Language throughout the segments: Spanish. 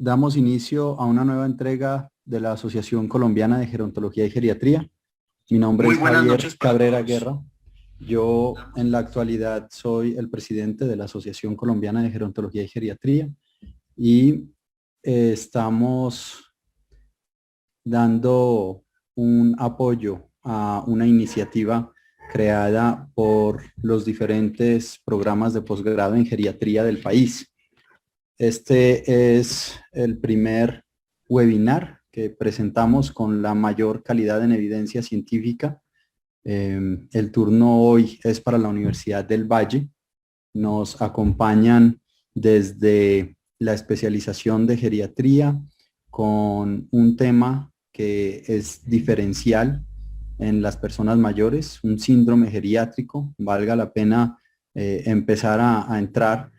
Damos inicio a una nueva entrega de la Asociación Colombiana de Gerontología y Geriatría. Mi nombre es Javier Cabrera Guerra. Yo en la actualidad soy el presidente de la Asociación Colombiana de Gerontología y Geriatría y estamos dando un apoyo a una iniciativa creada por los diferentes programas de posgrado en geriatría del país. Este es el primer webinar que presentamos con la mayor calidad en evidencia científica. El turno hoy es para la Universidad del Valle. Nos acompañan desde la especialización de geriatría con un tema que es diferencial en las personas mayores, un síndrome geriátrico. Valga la pena empezar a entrar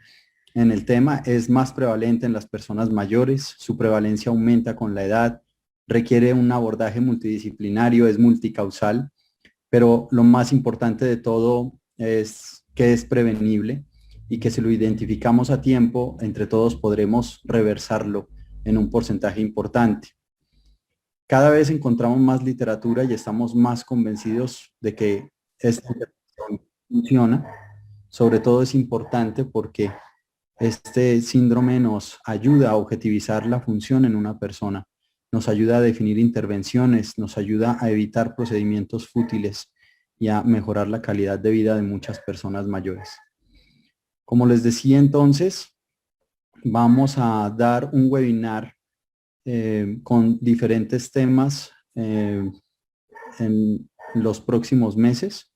en el tema. Es más prevalente en las personas mayores, su prevalencia aumenta con la edad, requiere un abordaje multidisciplinario, es multicausal, pero lo más importante de todo es que es prevenible y que si lo identificamos a tiempo, entre todos podremos reversarlo en un porcentaje importante. Cada vez encontramos más literatura y estamos más convencidos de que esta intervención funciona. Sobre todo es importante porque este síndrome nos ayuda a objetivizar la función en una persona, nos ayuda a definir intervenciones, nos ayuda a evitar procedimientos fútiles y a mejorar la calidad de vida de muchas personas mayores. Como les decía entonces, vamos a dar un webinar con diferentes temas en los próximos meses.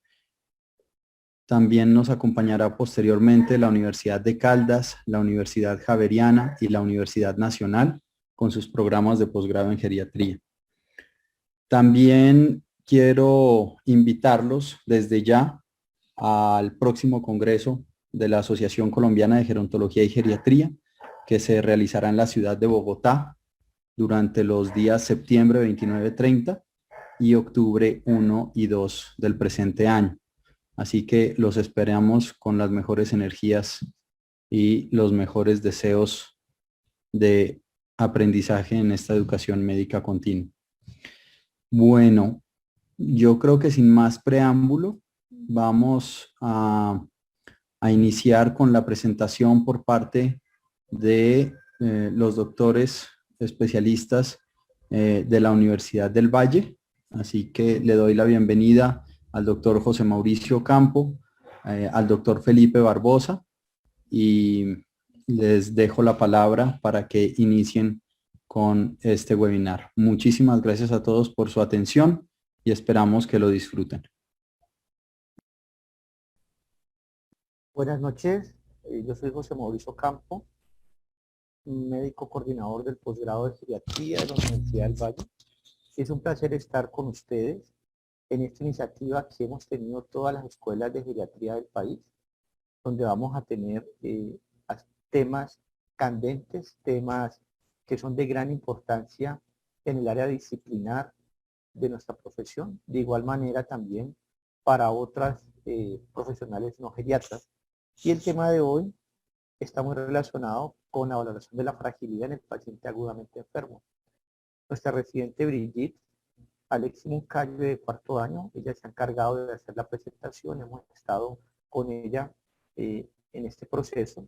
También nos acompañará posteriormente la Universidad de Caldas, la Universidad Javeriana y la Universidad Nacional con sus programas de posgrado en geriatría. También quiero invitarlos desde ya al próximo congreso de la Asociación Colombiana de Gerontología y Geriatría, que se realizará en la ciudad de Bogotá durante los días septiembre 29-30 y octubre 1 y 2 del presente año. Así que los esperamos con las mejores energías y los mejores deseos de aprendizaje en esta educación médica continua. Bueno, yo creo que sin más preámbulo, vamos a iniciar con la presentación por parte de los doctores especialistas de la Universidad del Valle. Así que le doy la bienvenida al doctor José Mauricio Campo, al doctor Felipe Barbosa, y les dejo la palabra para que inicien con este webinar. Muchísimas gracias a todos por su atención y esperamos que lo disfruten. Buenas noches, yo soy José Mauricio Campo, médico coordinador del posgrado de geriatría de la Universidad del Valle. Es un placer estar con ustedes en esta iniciativa que hemos tenido todas las escuelas de geriatría del país, donde vamos a tener temas candentes, temas que son de gran importancia en el área disciplinar de nuestra profesión, de igual manera también para otras profesionales no geriatras. Y el tema de hoy está muy relacionado con la valoración de la fragilidad en el paciente agudamente enfermo. Nuestra residente Brigitte Alexis Moncayo, de cuarto año, ella se ha encargado de hacer la presentación, hemos estado con ella en este proceso.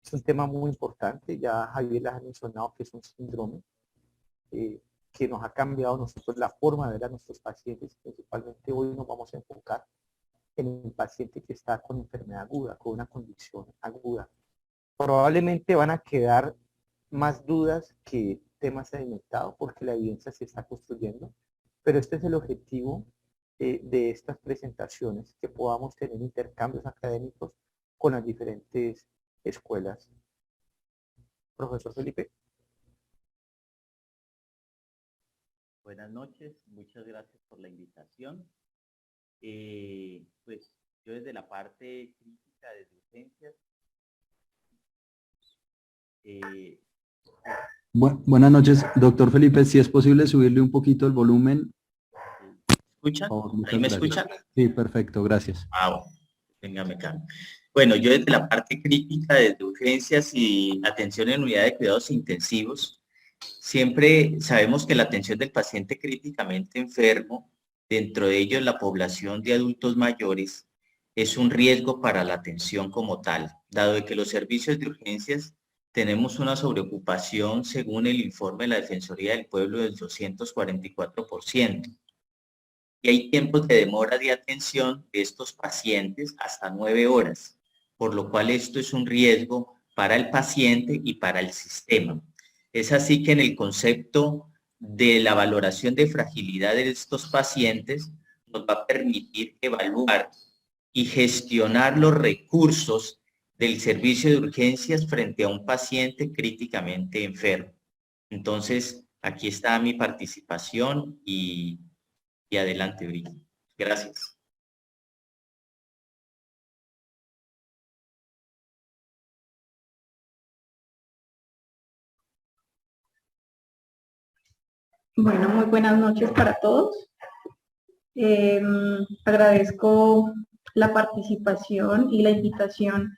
Es un tema muy importante, ya Javier les ha mencionado que es un síndrome que nos ha cambiado nosotros la forma de ver a nuestros pacientes. Principalmente hoy nos vamos a enfocar en el paciente que está con enfermedad aguda, con una condición aguda. Probablemente van a quedar más dudas que temas sedimentados porque la evidencia se está construyendo, pero este es el objetivo de estas presentaciones, que podamos tener intercambios académicos con las diferentes escuelas. Profesor Felipe. Buenas noches, muchas gracias por la invitación. Pues yo desde la parte crítica de urgencias. Buenas noches, doctor Felipe, si es posible subirle un poquito el volumen. ¿Escuchan? ¿Ahí me escuchan? Sí, perfecto, gracias. Téngame calma. Bueno, yo desde la parte crítica, desde urgencias y atención en unidad de cuidados intensivos, siempre sabemos que la atención del paciente críticamente enfermo, dentro de ellos la población de adultos mayores, es un riesgo para la atención como tal, dado de que los servicios de urgencias tenemos una sobreocupación, según el informe de la Defensoría del Pueblo, del 244%. Y hay tiempos de demora de atención de estos pacientes hasta 9 horas, por lo cual esto es un riesgo para el paciente y para el sistema. Es así que en el concepto de la valoración de fragilidad de estos pacientes nos va a permitir evaluar y gestionar los recursos del servicio de urgencias frente a un paciente críticamente enfermo. Entonces, aquí está mi participación y adelante, Brigitte. Gracias. Bueno, muy buenas noches para todos. Agradezco la participación y la invitación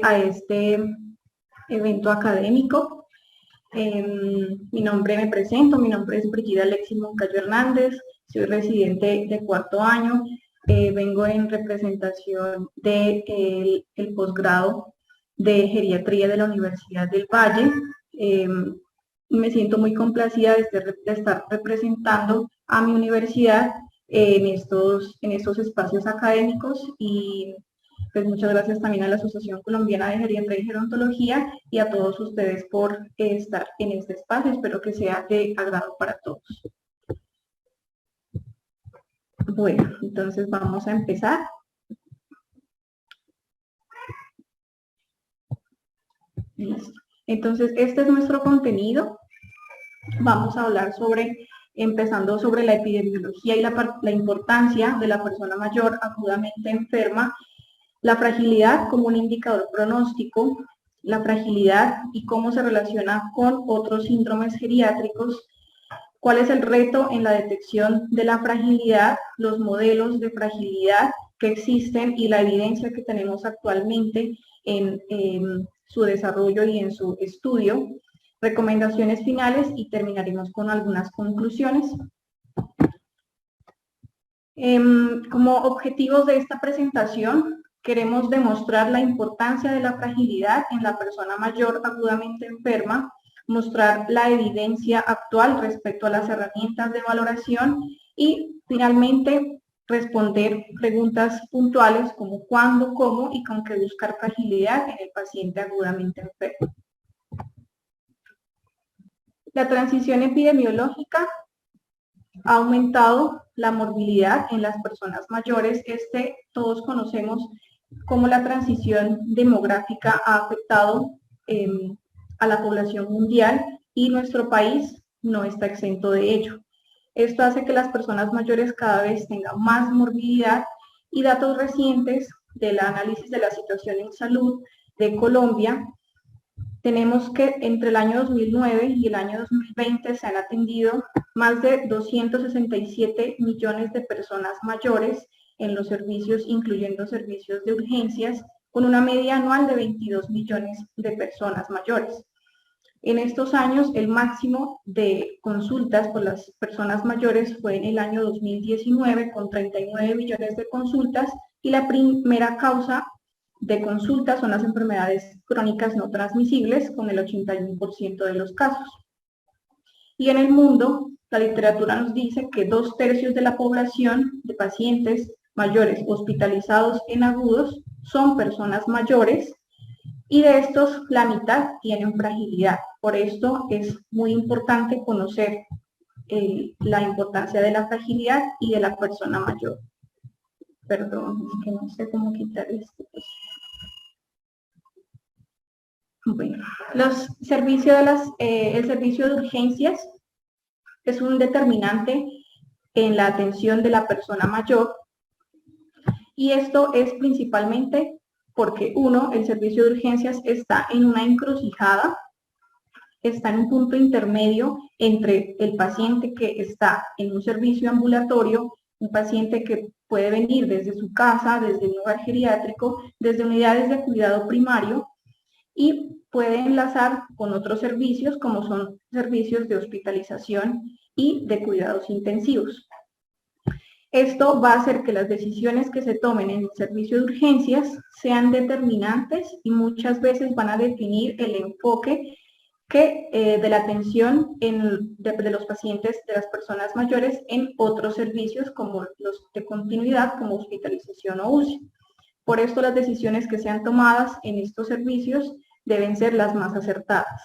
a este evento académico. Mi nombre es Brigitte Alexis Moncayo Hernández, soy residente de cuarto año, vengo en representación del posgrado de geriatría de la Universidad del Valle. Me siento muy complacida de estar representando a mi universidad en estos espacios académicos y pues muchas gracias también a la Asociación Colombiana de Geriatría y Gerontología y a todos ustedes por estar en este espacio. Espero que sea de agrado para todos. Bueno, entonces vamos a empezar. Listo. Entonces, este es nuestro contenido. Vamos a hablar empezando sobre la epidemiología y la importancia de la persona mayor agudamente enferma, la fragilidad como un indicador pronóstico, la fragilidad y cómo se relaciona con otros síndromes geriátricos, cuál es el reto en la detección de la fragilidad, los modelos de fragilidad que existen y la evidencia que tenemos actualmente en su desarrollo y en su estudio, recomendaciones finales y terminaremos con algunas conclusiones. Como objetivos de esta presentación, queremos demostrar la importancia de la fragilidad en la persona mayor agudamente enferma, mostrar la evidencia actual respecto a las herramientas de valoración y, finalmente, responder preguntas puntuales como cuándo, cómo y con qué buscar fragilidad en el paciente agudamente enfermo. La transición epidemiológica ha aumentado la morbilidad en las personas mayores. Todos conocemos cómo la transición demográfica ha afectado a la población mundial y nuestro país no está exento de ello. Esto hace que las personas mayores cada vez tengan más morbilidad y datos recientes del análisis de la situación en salud de Colombia. Tenemos que entre el año 2009 y el año 2020 se han atendido más de 267 millones de personas mayores en los servicios, incluyendo servicios de urgencias, con una media anual de 22 millones de personas mayores. En estos años, el máximo de consultas por las personas mayores fue en el año 2019, con 39 millones de consultas, y la primera causa de consultas son las enfermedades crónicas no transmisibles, con el 81% de los casos. Y en el mundo, la literatura nos dice que 2/3 de la población de pacientes mayores hospitalizados en agudos son personas mayores, y de estos la mitad tienen fragilidad. Por esto es muy importante conocer la importancia de la fragilidad y de la persona mayor. Perdón, es que no sé cómo quitar esto. Bueno, el servicio de urgencias es un determinante en la atención de la persona mayor, y esto es principalmente porque, uno, el servicio de urgencias está en una encrucijada, está en un punto intermedio entre el paciente que está en un servicio ambulatorio un paciente que puede venir desde su casa, desde un hogar geriátrico, desde unidades de cuidado primario, y puede enlazar con otros servicios como son servicios de hospitalización y de cuidados intensivos. Esto va a hacer que las decisiones que se tomen en el servicio de urgencias sean determinantes y muchas veces van a definir el enfoque de la atención de los pacientes, de las personas mayores en otros servicios como los de continuidad, como hospitalización o UCI. Por esto las decisiones que sean tomadas en estos servicios deben ser las más acertadas.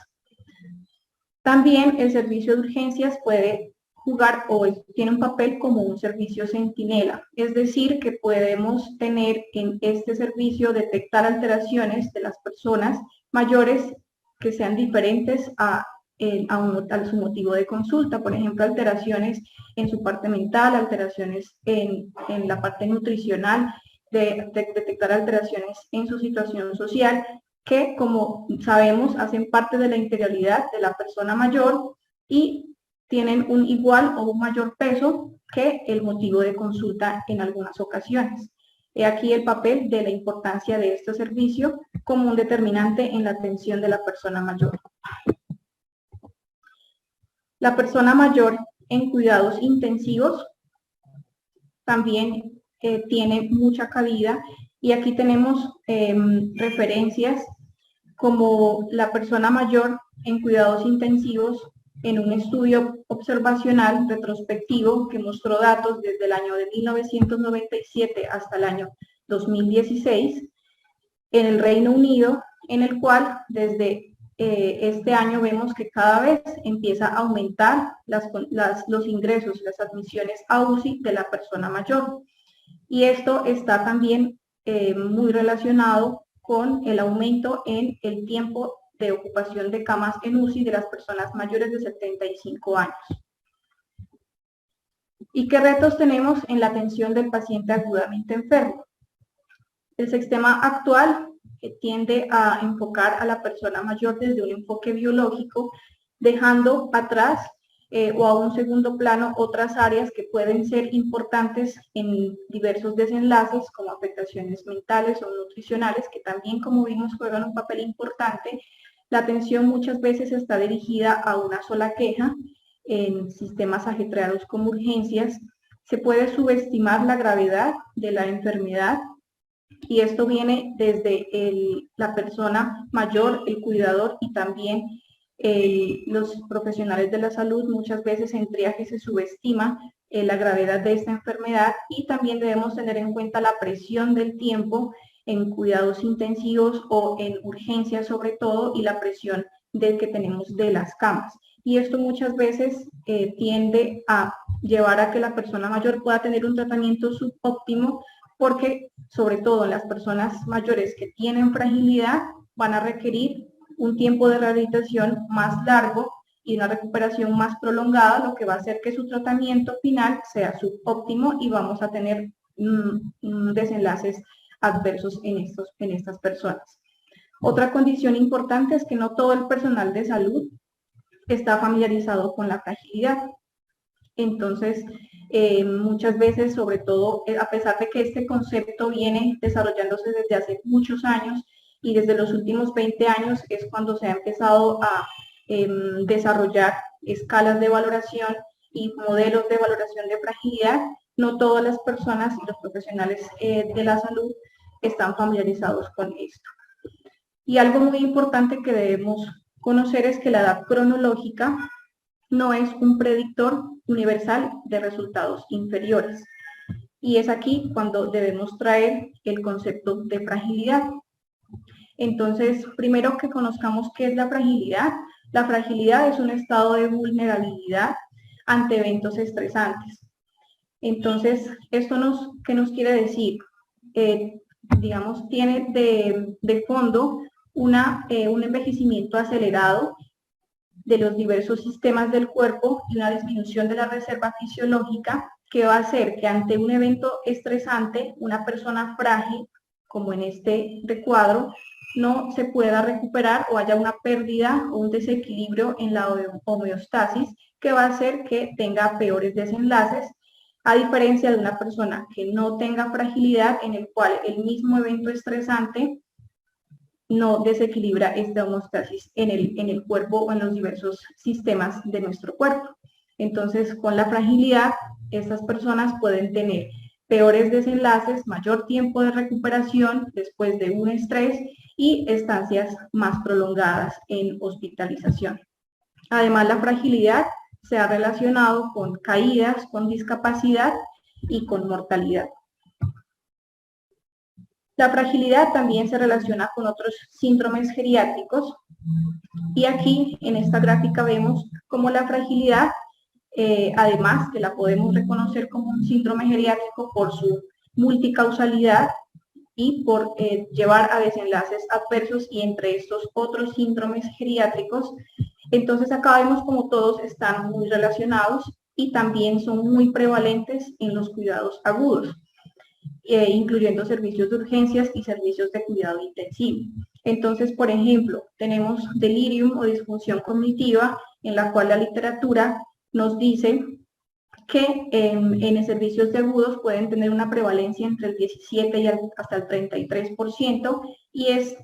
También el servicio de urgencias puede jugar o tiene un papel como un servicio centinela, es decir, que podemos tener en este servicio detectar alteraciones de las personas mayores que sean diferentes a su motivo de consulta, por ejemplo, alteraciones en su parte mental, alteraciones en la parte nutricional, de detectar alteraciones en su situación social, que como sabemos hacen parte de la integralidad de la persona mayor y tienen un igual o un mayor peso que el motivo de consulta en algunas ocasiones. He aquí el papel de la importancia de este servicio como un determinante en la atención de la persona mayor. La persona mayor en cuidados intensivos también tiene mucha cabida y aquí tenemos referencias como la persona mayor en cuidados intensivos en un estudio observacional retrospectivo que mostró datos desde el año de 1997 hasta el año 2016 en el Reino Unido, en el cual desde este año vemos que cada vez empieza a aumentar los ingresos, las admisiones a UCI de la persona mayor. Y esto está también muy relacionado con el aumento en el tiempo de ocupación de camas en UCI de las personas mayores de 75 años. ¿Y qué retos tenemos en la atención del paciente agudamente enfermo? El sistema actual tiende a enfocar a la persona mayor desde un enfoque biológico, dejando atrás o a un segundo plano otras áreas que pueden ser importantes en diversos desenlaces, como afectaciones mentales o nutricionales, que también, como vimos, juegan un papel importante. La atención muchas veces está dirigida a una sola queja en sistemas ajetreados como urgencias. Se puede subestimar la gravedad de la enfermedad y esto viene desde la persona mayor, el cuidador y también los profesionales de la salud. Muchas veces en triaje se subestima la gravedad de esta enfermedad y también debemos tener en cuenta la presión del tiempo en cuidados intensivos o en urgencias sobre todo y la presión que tenemos de las camas. Y esto muchas veces tiende a llevar a que la persona mayor pueda tener un tratamiento subóptimo porque sobre todo en las personas mayores que tienen fragilidad van a requerir un tiempo de rehabilitación más largo y una recuperación más prolongada, lo que va a hacer que su tratamiento final sea subóptimo y vamos a tener desenlaces adversos en estas personas. Otra condición importante es que no todo el personal de salud está familiarizado con la fragilidad. Entonces, muchas veces, sobre todo, a pesar de que este concepto viene desarrollándose desde hace muchos años y desde los últimos 20 años es cuando se ha empezado a desarrollar escalas de valoración y modelos de valoración de fragilidad, no todas las personas y los profesionales de la salud están familiarizados con esto. Y algo muy importante que debemos conocer es que la edad cronológica no es un predictor universal de resultados inferiores. Y es aquí cuando debemos traer el concepto de fragilidad. Entonces, primero que conozcamos qué es la fragilidad. La fragilidad es un estado de vulnerabilidad ante eventos estresantes. Entonces, ¿esto qué nos quiere decir? Digamos, tiene de fondo un envejecimiento acelerado de los diversos sistemas del cuerpo y una disminución de la reserva fisiológica que va a hacer que ante un evento estresante, una persona frágil, como en este recuadro, no se pueda recuperar o haya una pérdida o un desequilibrio en la homeostasis que va a hacer que tenga peores desenlaces a diferencia de una persona que no tenga fragilidad, en el cual el mismo evento estresante no desequilibra esta homeostasis en el cuerpo o en los diversos sistemas de nuestro cuerpo. Entonces, con la fragilidad, estas personas pueden tener peores desenlaces, mayor tiempo de recuperación después de un estrés y estancias más prolongadas en hospitalización. Además, la fragilidad se ha relacionado con caídas, con discapacidad y con mortalidad. La fragilidad también se relaciona con otros síndromes geriátricos y aquí en esta gráfica vemos cómo la fragilidad, además que la podemos reconocer como un síndrome geriátrico por su multicausalidad y por llevar a desenlaces adversos y entre estos otros síndromes geriátricos. Entonces acá vemos como todos están muy relacionados y también son muy prevalentes en los cuidados agudos, incluyendo servicios de urgencias y servicios de cuidado intensivo. Entonces, por ejemplo, tenemos delirium o disfunción cognitiva, en la cual la literatura nos dice que en servicios de agudos pueden tener una prevalencia entre el 17 y hasta el 33%, y es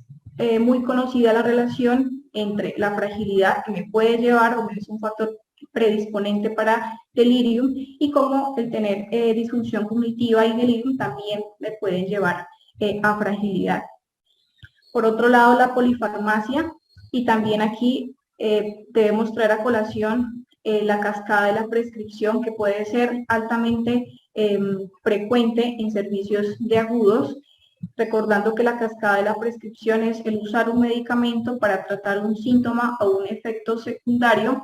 muy conocida la relación entre la fragilidad que me puede llevar, o es un factor predisponente para delirium, y como el tener disfunción cognitiva y delirium también me pueden llevar a fragilidad. Por otro lado, la polifarmacia, y también aquí debemos traer a colación la cascada de la prescripción, que puede ser altamente frecuente en servicios de agudos, recordando que la cascada de la prescripción es el usar un medicamento para tratar un síntoma o un efecto secundario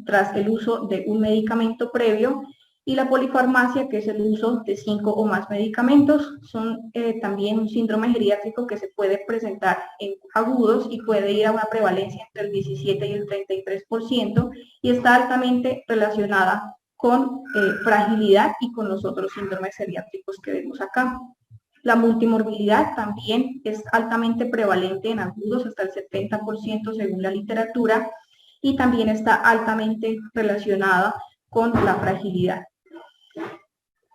tras el uso de un medicamento previo, y la polifarmacia, que es el uso de 5 o más medicamentos. Son también un síndrome geriátrico que se puede presentar en agudos y puede ir a una prevalencia entre el 17 y el 33%, y está altamente relacionada con fragilidad y con los otros síndromes geriátricos que vemos acá. La multimorbilidad también es altamente prevalente en agudos, hasta el 70% según la literatura, y también está altamente relacionada con la fragilidad.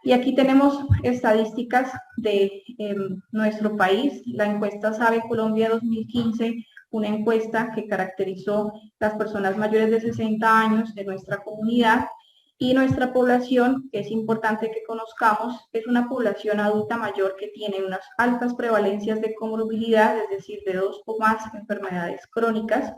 Y aquí tenemos estadísticas de nuestro país, la encuesta SABE Colombia 2015, una encuesta que caracterizó las personas mayores de 60 años de nuestra comunidad, y nuestra población, que es importante que conozcamos, es una población adulta mayor que tiene unas altas prevalencias de comorbilidad, es decir, de 2 o más enfermedades crónicas.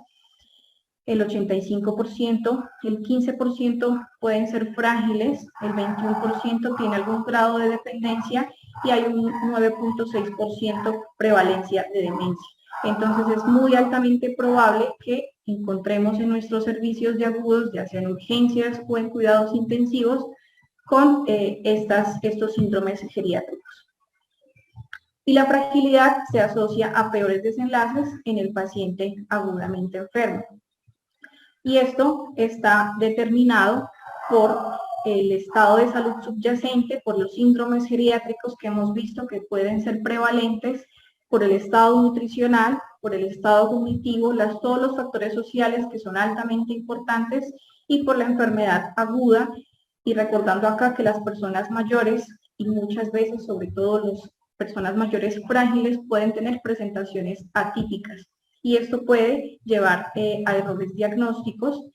El 85%, el 15% pueden ser frágiles, el 21% tiene algún grado de dependencia y hay un 9.6% prevalencia de demencia. Entonces es muy altamente probable que encontremos en nuestros servicios de agudos, ya sea en urgencias o en cuidados intensivos, con estos síndromes geriátricos. Y la fragilidad se asocia a peores desenlaces en el paciente agudamente enfermo. Y esto está determinado por el estado de salud subyacente, por los síndromes geriátricos que hemos visto que pueden ser prevalentes, por el estado nutricional, por el estado cognitivo, todos los factores sociales que son altamente importantes, y por la enfermedad aguda. Y recordando acá que las personas mayores, y muchas veces sobre todo las personas mayores frágiles, pueden tener presentaciones atípicas, y esto puede llevar a errores diagnósticos.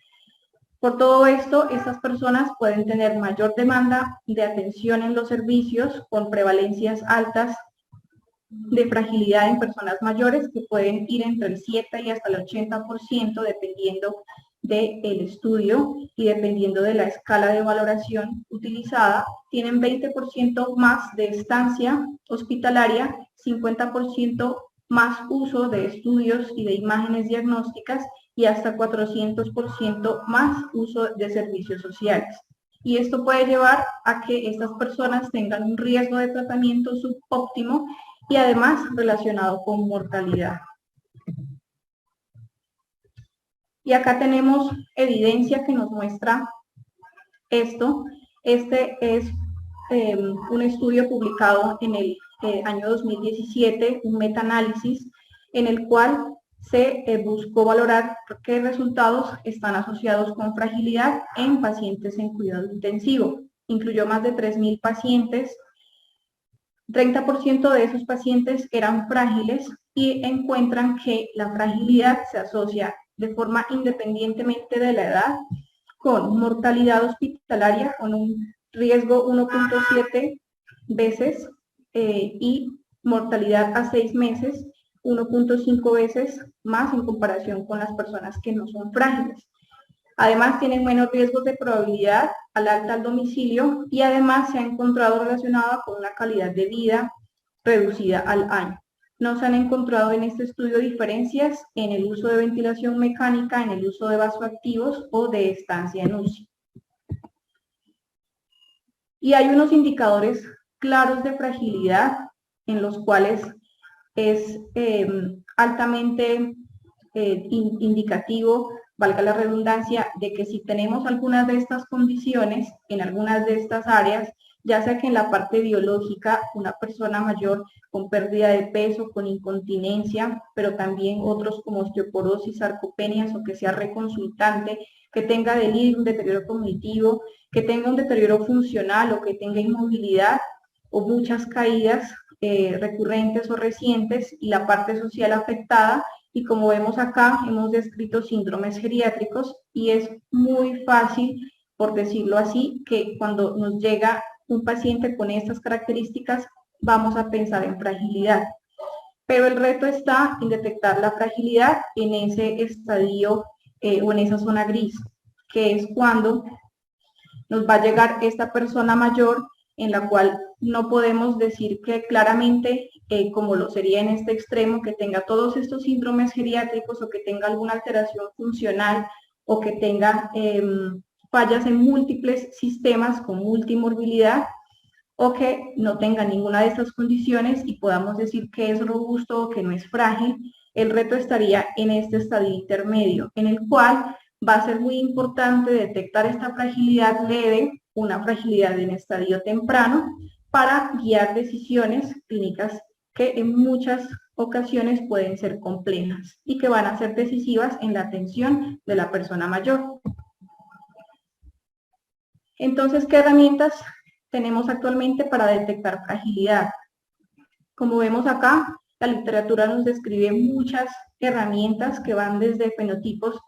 Por todo esto, estas personas pueden tener mayor demanda de atención en los servicios, con prevalencias altas de fragilidad en personas mayores, que pueden ir entre el 7 y hasta el 80%, dependiendo del estudio y dependiendo de la escala de valoración utilizada. Tienen 20% más de estancia hospitalaria, 50% más uso de estudios y de imágenes diagnósticas, y hasta 400% más uso de servicios sociales. Y esto puede llevar a que estas personas tengan un riesgo de tratamiento subóptimo y además relacionado con mortalidad. Y acá tenemos evidencia que nos muestra esto. Este es un estudio publicado en el año 2017, un metaanálisis en el cual se buscó valorar qué resultados están asociados con fragilidad en pacientes en cuidado intensivo. incluyó más de 3.000 pacientes. 30% de esos pacientes eran frágiles y encuentran que la fragilidad se asocia de forma independientemente de la edad con mortalidad hospitalaria con un riesgo 1.7 veces y mortalidad a 6 meses 1.5 veces más en comparación con las personas que no son frágiles. Además, tienen menos riesgos de probabilidad al alta al domicilio y además se ha encontrado relacionada con una calidad de vida reducida al año. No se han encontrado en este estudio diferencias en el uso de ventilación mecánica, en el uso de vasoactivos o de estancia en UCI. Y hay unos indicadores claros de fragilidad en los cuales es altamente indicativo, valga la redundancia, de que si tenemos algunas de estas condiciones en algunas de estas áreas, ya sea que en la parte biológica, una persona mayor con pérdida de peso, con incontinencia, pero también otros como osteoporosis, sarcopenias o que sea reconsultante, que tenga delirio, un deterioro cognitivo, que tenga un deterioro funcional o que tenga inmovilidad o muchas caídas recurrentes o recientes y la parte social afectada. Y como vemos acá, hemos descrito síndromes geriátricos y es muy fácil, por decirlo así, que cuando nos llega un paciente con estas características, vamos a pensar en fragilidad. Pero el reto está en detectar la fragilidad en ese estadio o en esa zona gris, que es cuando nos va a llegar esta persona mayor en la cual no podemos decir que claramente, como lo sería en este extremo, que tenga todos estos síndromes geriátricos o que tenga alguna alteración funcional o que tenga fallas en múltiples sistemas con multimorbilidad o que no tenga ninguna de estas condiciones y podamos decir que es robusto o que no es frágil. El reto estaría en este estadio intermedio, en el cual va a ser muy importante detectar esta fragilidad leve, una fragilidad en estadio temprano, para guiar decisiones clínicas que en muchas ocasiones pueden ser complejas y que van a ser decisivas en la atención de la persona mayor. Entonces, ¿qué herramientas tenemos actualmente para detectar fragilidad? Como vemos acá, la literatura nos describe muchas herramientas que van desde fenotipos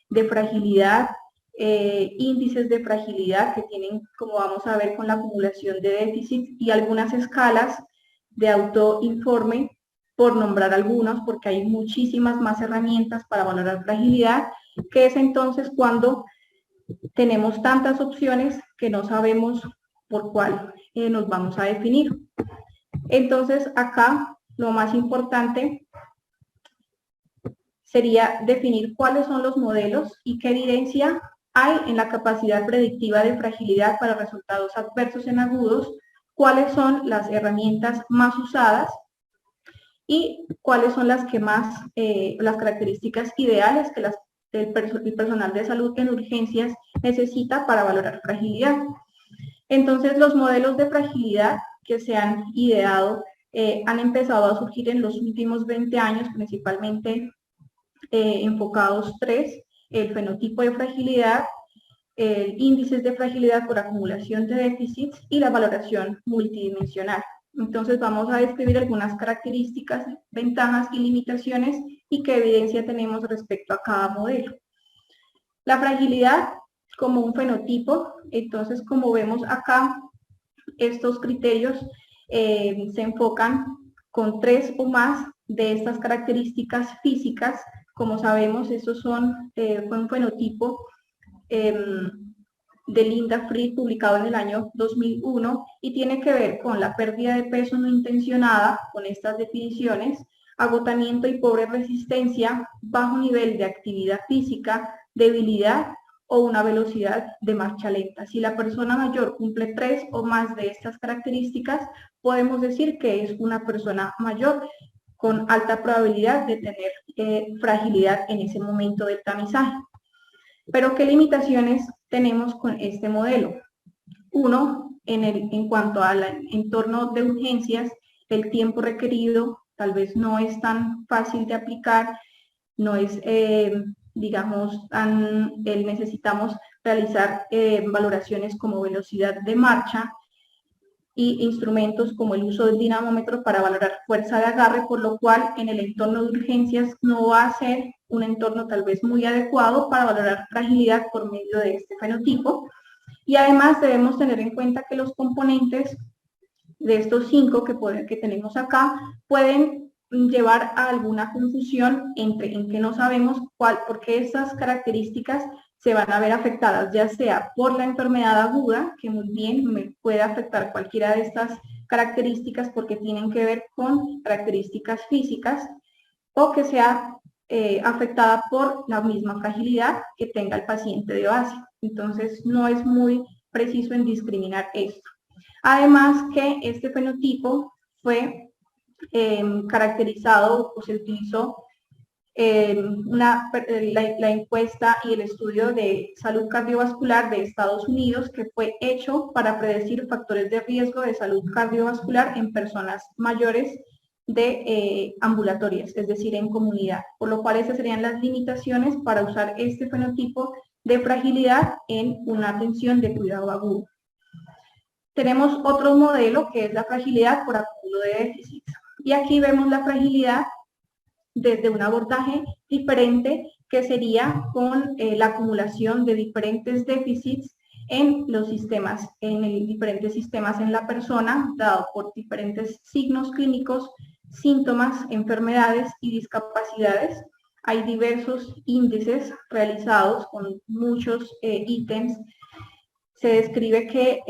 de fragilidad, índices de fragilidad que tienen, como vamos a ver, con la acumulación de déficit y algunas escalas de autoinforme, por nombrar algunos, porque hay muchísimas más herramientas para valorar fragilidad, que es entonces cuando tenemos tantas opciones que no sabemos por cuál nos vamos a definir. Entonces, acá lo más importante sería definir cuáles son los modelos y qué evidencia hay en la capacidad predictiva de fragilidad para resultados adversos en agudos, cuáles son las herramientas más usadas y cuáles son las que más, las características ideales que el personal de salud en urgencias necesita para valorar fragilidad. Entonces, los modelos de fragilidad que se han ideado han empezado a surgir en los últimos 20 años, principalmente enfocados tres: el fenotipo de fragilidad, el índices de fragilidad por acumulación de déficits y la valoración multidimensional. Entonces vamos a describir algunas características, ventajas y limitaciones y qué evidencia tenemos respecto a cada modelo. La fragilidad como un fenotipo, entonces como vemos acá, estos criterios se enfocan con 3 o más de estas características físicas. Como sabemos, estos fue un fenotipo de Linda Fried, publicado en el año 2001, y tiene que ver con la pérdida de peso no intencionada, con estas definiciones, agotamiento y pobre resistencia, bajo nivel de actividad física, debilidad o una velocidad de marcha lenta. Si la persona mayor cumple 3 o más de estas características, podemos decir que es una persona mayor con alta probabilidad de tener fragilidad en ese momento del tamizaje. Pero ¿qué limitaciones tenemos con este modelo? Uno, en cuanto al entorno de urgencias, el tiempo requerido tal vez no es tan fácil de aplicar, no es digamos, necesitamos realizar valoraciones como velocidad de marcha y instrumentos como el uso del dinamómetro para valorar fuerza de agarre, por lo cual en el entorno de urgencias no va a ser un entorno tal vez muy adecuado para valorar fragilidad por medio de este fenotipo. Y además debemos tener en cuenta que los componentes de estos 5 que tenemos acá pueden llevar a alguna confusión en que no sabemos por qué estas características se van a ver afectadas, ya sea por la enfermedad aguda, que muy bien me puede afectar cualquiera de estas características porque tienen que ver con características físicas, o que sea afectada por la misma fragilidad que tenga el paciente de base. Entonces, no es muy preciso en discriminar esto. Además que este fenotipo fue caracterizado o se utilizó la encuesta y el estudio de salud cardiovascular de Estados Unidos, que fue hecho para predecir factores de riesgo de salud cardiovascular en personas mayores de ambulatorias, es decir, en comunidad, por lo cual esas serían las limitaciones para usar este fenotipo de fragilidad en una atención de cuidado agudo. Tenemos otro modelo que es la fragilidad por acúmulo de déficits. Y aquí vemos la fragilidad desde un abordaje diferente, que sería con la acumulación de diferentes déficits en los sistemas, diferentes sistemas en la persona, dado por diferentes signos clínicos, síntomas, enfermedades y discapacidades. Hay diversos índices realizados con muchos ítems. Se describe que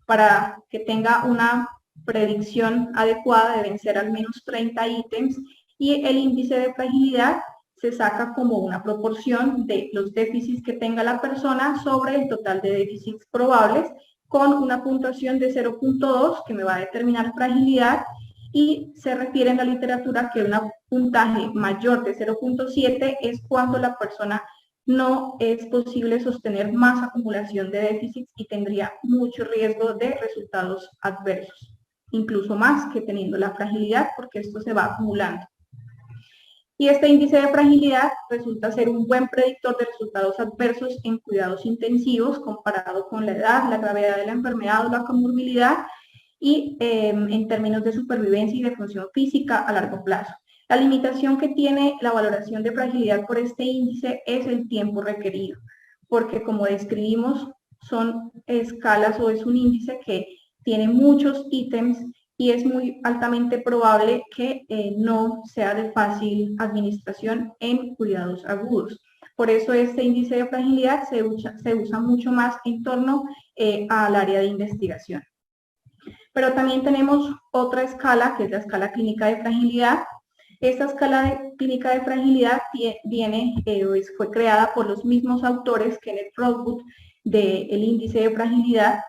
para que tenga una predicción adecuada deben ser al menos 30 ítems, y el índice de fragilidad se saca como una proporción de los déficits que tenga la persona sobre el total de déficits probables, con una puntuación de 0.2 que me va a determinar fragilidad, y se refiere en la literatura que un puntaje mayor de 0.7 es cuando la persona no es posible sostener más acumulación de déficits y tendría mucho riesgo de resultados adversos, incluso más que teniendo la fragilidad, porque esto se va acumulando. Y este índice de fragilidad resulta ser un buen predictor de resultados adversos en cuidados intensivos comparado con la edad, la gravedad de la enfermedad o la comorbilidad, y en términos de supervivencia y de función física a largo plazo. La limitación que tiene la valoración de fragilidad por este índice es el tiempo requerido, porque como describimos, son escalas o es un índice que tiene muchos ítems y es muy altamente probable que no sea de fácil administración en cuidados agudos. Por eso este índice de fragilidad se usa mucho más en torno al área de investigación. Pero también tenemos otra escala, que es la escala clínica de fragilidad. Esta escala clínica de fragilidad fue creada por los mismos autores, Kenneth Rothwood, del índice de fragilidad,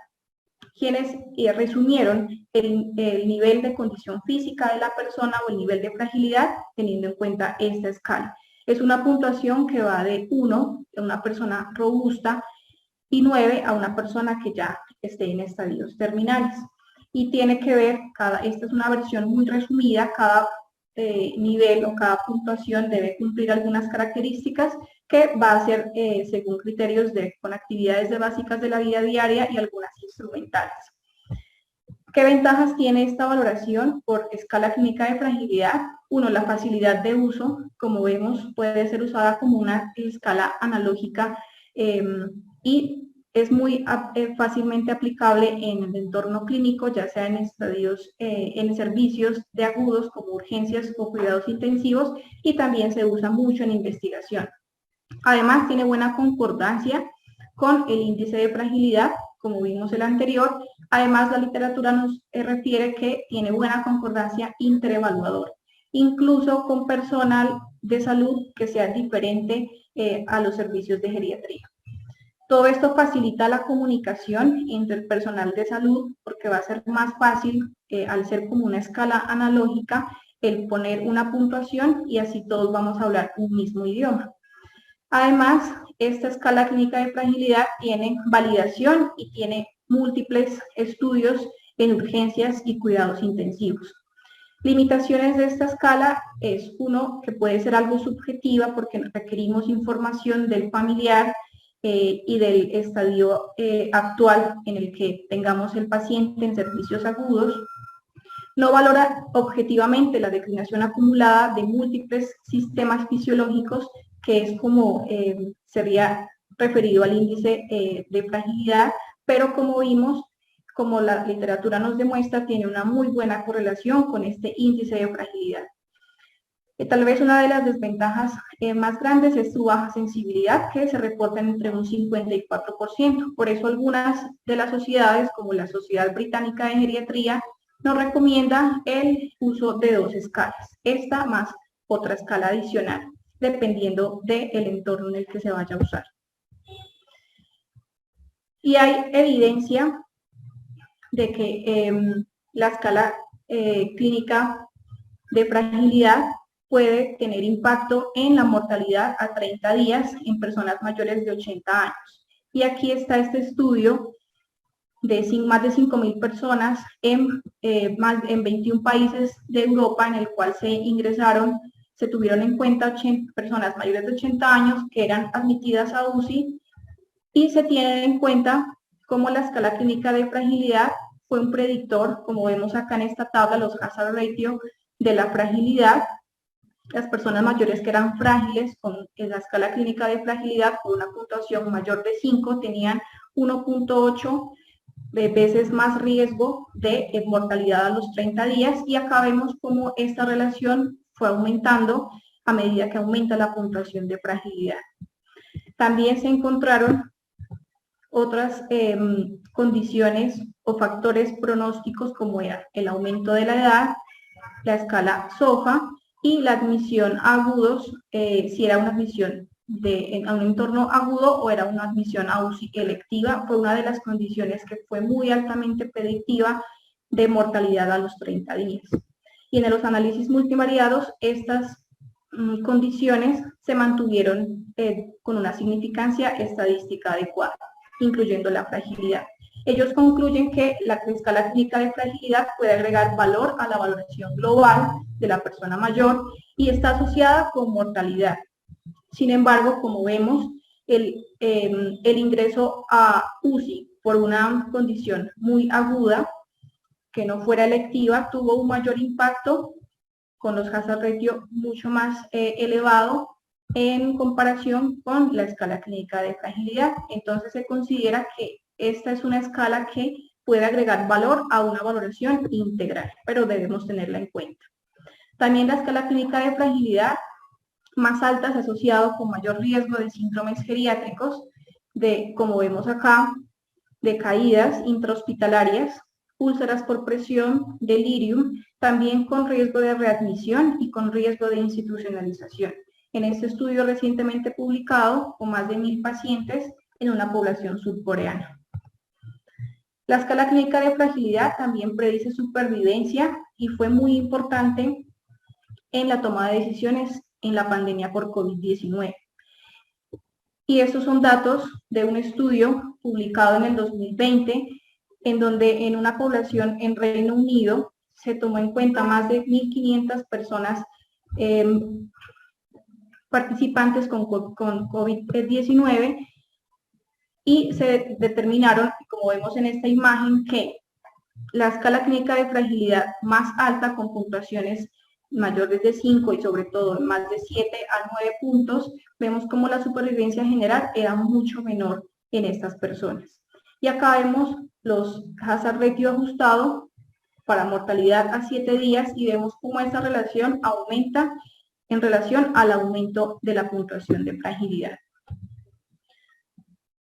quienes resumieron el nivel de condición física de la persona o el nivel de fragilidad teniendo en cuenta esta escala. Es una puntuación que va de 1, a una persona robusta, y 9 a una persona que ya esté en estadios terminales. Y tiene que ver, esta es una versión muy resumida, cada nivel o cada puntuación debe cumplir algunas características que va a ser según criterios con actividades básicas de la vida diaria y algunas instrumentales. ¿Qué ventajas tiene esta valoración por escala clínica de fragilidad? Uno, la facilidad de uso. Como vemos, puede ser usada como una escala analógica y es muy fácilmente aplicable en el entorno clínico, ya sea en en servicios de agudos como urgencias o cuidados intensivos, y también se usa mucho en investigación. Además, tiene buena concordancia con el índice de fragilidad, como vimos el anterior. Además, la literatura nos refiere que tiene buena concordancia interevaluador, incluso con personal de salud que sea diferente a los servicios de geriatría. Todo esto facilita la comunicación entre el personal de salud, porque va a ser más fácil, al ser como una escala analógica, el poner una puntuación y así todos vamos a hablar un mismo idioma. Además, esta escala clínica de fragilidad tiene validación y tiene múltiples estudios en urgencias y cuidados intensivos. Limitaciones de esta escala es, uno, que puede ser algo subjetiva porque requerimos información del familiar y del estadio actual en el que tengamos el paciente en servicios agudos. No valora objetivamente la declinación acumulada de múltiples sistemas fisiológicos, que es como sería referido al índice de fragilidad, pero como vimos, como la literatura nos demuestra, tiene una muy buena correlación con este índice de fragilidad. Tal vez una de las desventajas más grandes es su baja sensibilidad, que se reporta entre un 54%. Por eso algunas de las sociedades, como la Sociedad Británica de Geriatría, nos recomienda el uso de 2 escalas, esta más otra escala adicional, dependiendo del entorno en el que se vaya a usar. Y hay evidencia de que la escala clínica de fragilidad puede tener impacto en la mortalidad a 30 días en personas mayores de 80 años. Y aquí está este estudio de más de 5.000 personas en 21 países de Europa, en el cual se tuvieron en cuenta personas mayores de 80 años que eran admitidas a UCI, y se tiene en cuenta cómo la escala clínica de fragilidad fue un predictor, como vemos acá en esta tabla, los hazard ratio de la fragilidad. Las personas mayores que eran frágiles en la escala clínica de fragilidad con una puntuación mayor de 5 tenían 1.8 veces más riesgo de mortalidad a los 30 días, y acá vemos cómo esta relación fue aumentando a medida que aumenta la puntuación de fragilidad. También se encontraron otras condiciones o factores pronósticos, como era el aumento de la edad, la escala SOFA y la admisión a agudos, si era una admisión a un entorno agudo o era una admisión a UCI electiva, fue una de las condiciones que fue muy altamente predictiva de mortalidad a los 30 días. Y en los análisis multivariados, estas condiciones se mantuvieron con una significancia estadística adecuada, incluyendo la fragilidad. Ellos concluyen que la escala clínica de fragilidad puede agregar valor a la valoración global de la persona mayor y está asociada con mortalidad. Sin embargo, como vemos, el ingreso a UCI por una condición muy aguda, que no fuera electiva, tuvo un mayor impacto con los hazard ratio mucho más elevado en comparación con la escala clínica de fragilidad. Entonces se considera que esta es una escala que puede agregar valor a una valoración integral, pero debemos tenerla en cuenta. También la escala clínica de fragilidad más alta es asociado con mayor riesgo de síndromes geriátricos, como vemos acá, de caídas intrahospitalarias, úlceras por presión, delirium, también con riesgo de readmisión y con riesgo de institucionalización. En este estudio recientemente publicado, con más de 1.000 pacientes en una población surcoreana. La escala clínica de fragilidad también predice supervivencia y fue muy importante en la toma de decisiones en la pandemia por COVID-19. Y estos son datos de un estudio publicado en el 2020, en donde en una población en Reino Unido se tomó en cuenta más de 1.500 personas participantes con COVID-19, y se determinaron, como vemos en esta imagen, que la escala clínica de fragilidad más alta, con puntuaciones mayores de 5 y sobre todo más de 7 a 9 puntos, vemos como la supervivencia general era mucho menor en estas personas. Y acá vemos los hazard ratio ajustado para mortalidad a 7 días y vemos cómo esa relación aumenta en relación al aumento de la puntuación de fragilidad.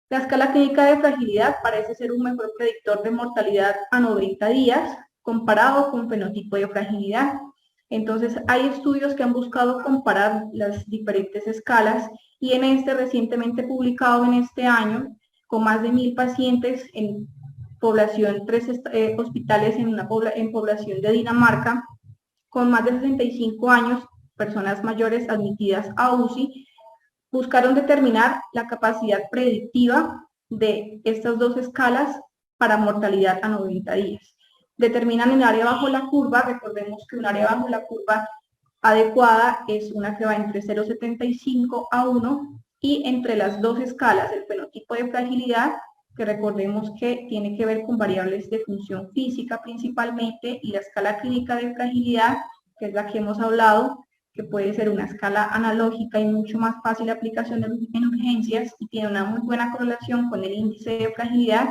La escala clínica de fragilidad parece ser un mejor predictor de mortalidad a 90 días comparado con fenotipo de fragilidad. Entonces, hay estudios que han buscado comparar las diferentes escalas, y en este recientemente publicado en este año, con más de 1.000 pacientes en población, 3 hospitales en población de Dinamarca, con más de 65 años, personas mayores admitidas a UCI, buscaron determinar la capacidad predictiva de estas 2 escalas para mortalidad a 90 días. determinan el área bajo la curva. Recordemos que un área bajo la curva adecuada es una que va entre 0,75 a 1, y entre las dos escalas, el fenotipo de fragilidad, que recordemos que tiene que ver con variables de función física principalmente, y la escala clínica de fragilidad, que es la que hemos hablado, que puede ser una escala analógica y mucho más fácil de aplicación en urgencias, y tiene una muy buena correlación con el índice de fragilidad,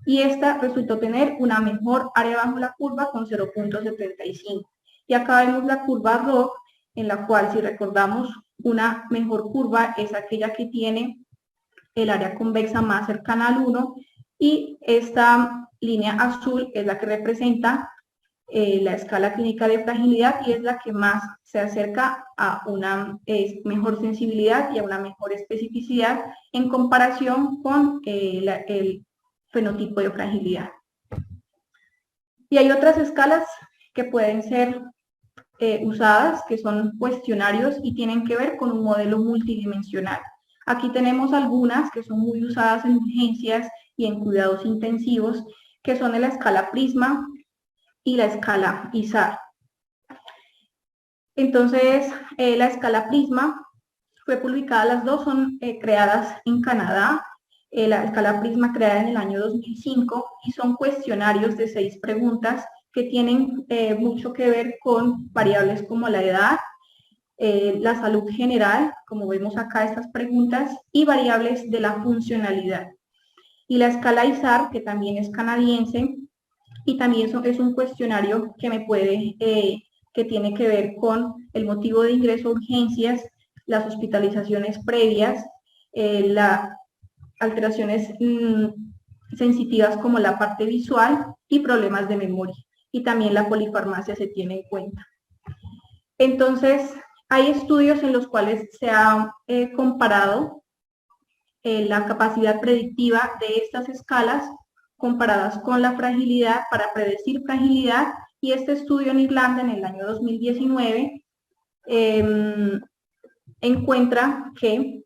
y esta resultó tener una mejor área bajo la curva con 0,75. Y acá vemos la curva ROC, en la cual, si recordamos, una mejor curva es aquella que tiene el área convexa más cercana al 1, y esta línea azul es la que representa la escala clínica de fragilidad, y es la que más se acerca a una mejor sensibilidad y a una mejor especificidad en comparación con el fenotipo de fragilidad. Y hay otras escalas que pueden ser usadas, que son cuestionarios y tienen que ver con un modelo multidimensional. Aquí tenemos algunas que son muy usadas en urgencias y en cuidados intensivos, que son de la escala Prisma y la escala ISAR. Entonces, la escala Prisma fue publicada, las dos son creadas en Canadá. La escala Prisma creada en el año 2005, y son cuestionarios de 6 preguntas que tienen mucho que ver con variables como la edad, la salud general, como vemos acá estas preguntas, y variables de la funcionalidad. Y la escala ISAR, que también es canadiense, y también es un cuestionario que tiene que ver con el motivo de ingreso a urgencias, las hospitalizaciones previas, las alteraciones sensitivas como la parte visual y problemas de memoria. Y también la polifarmacia se tiene en cuenta. Entonces, hay estudios en los cuales se ha comparado la capacidad predictiva de estas escalas comparadas con la fragilidad para predecir fragilidad, y este estudio en Irlanda en el año 2019 encuentra que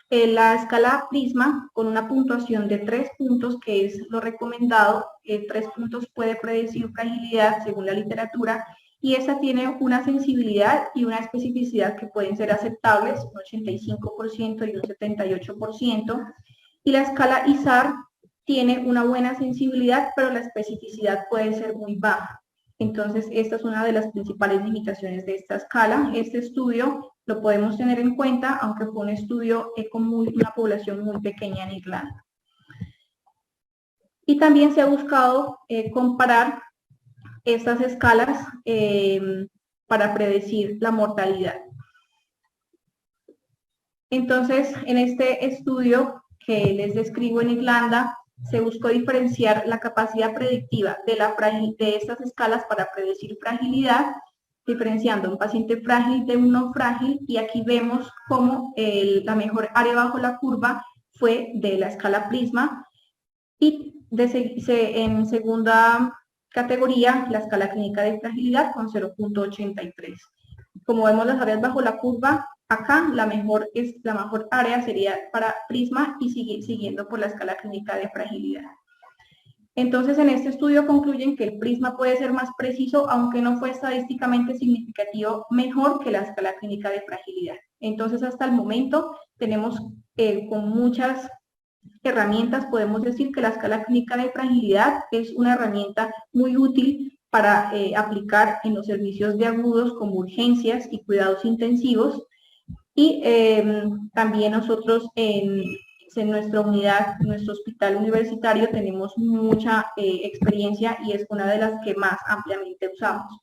la escala Prisma, con una puntuación de 3 puntos, que es lo recomendado, 3 puntos puede predecir fragilidad según la literatura, y esa tiene una sensibilidad y una especificidad que pueden ser aceptables, un 85% y un 78%, y la escala ISAR tiene una buena sensibilidad, pero la especificidad puede ser muy baja. Entonces, esta es una de las principales limitaciones de esta escala. Este estudio lo podemos tener en cuenta, aunque fue un estudio con una población muy pequeña en Irlanda. Y también se ha buscado comparar estas escalas para predecir la mortalidad. Entonces, en este estudio que les describo en Irlanda, se buscó diferenciar la capacidad predictiva de estas escalas para predecir fragilidad, diferenciando un paciente frágil de un no frágil, y aquí vemos cómo la mejor área bajo la curva fue de la escala Prisma, y en segunda categoría la escala clínica de fragilidad con 0,83. Como vemos las áreas bajo la curva, acá la mejor área sería para Prisma, y siguiendo por la escala clínica de fragilidad. Entonces, en este estudio concluyen que el Prisma puede ser más preciso, aunque no fue estadísticamente significativo, mejor que la escala clínica de fragilidad. Entonces, hasta el momento tenemos con muchas herramientas, podemos decir que la escala clínica de fragilidad es una herramienta muy útil para aplicar en los servicios de agudos como urgencias y cuidados intensivos, y también nosotros en nuestra unidad, en nuestro hospital universitario, tenemos mucha experiencia, y es una de las que más ampliamente usamos.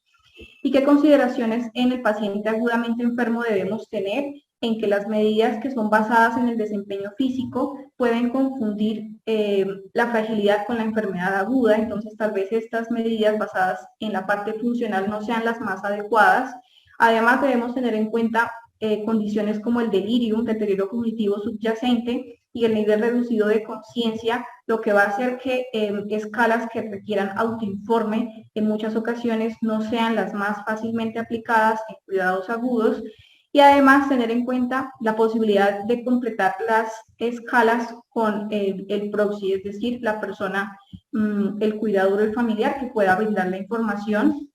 ¿Y qué consideraciones en el paciente agudamente enfermo debemos tener? En que las medidas que son basadas en el desempeño físico pueden confundir la fragilidad con la enfermedad aguda. Entonces, tal vez estas medidas basadas en la parte funcional no sean las más adecuadas. Además, debemos tener en cuenta condiciones como el delirium, deterioro cognitivo subyacente, y el nivel reducido de conciencia, lo que va a hacer que escalas que requieran autoinforme en muchas ocasiones no sean las más fácilmente aplicadas en cuidados agudos. Y además tener en cuenta la posibilidad de completar las escalas con el proxy, es decir, la persona el cuidador o el familiar que pueda brindar la información,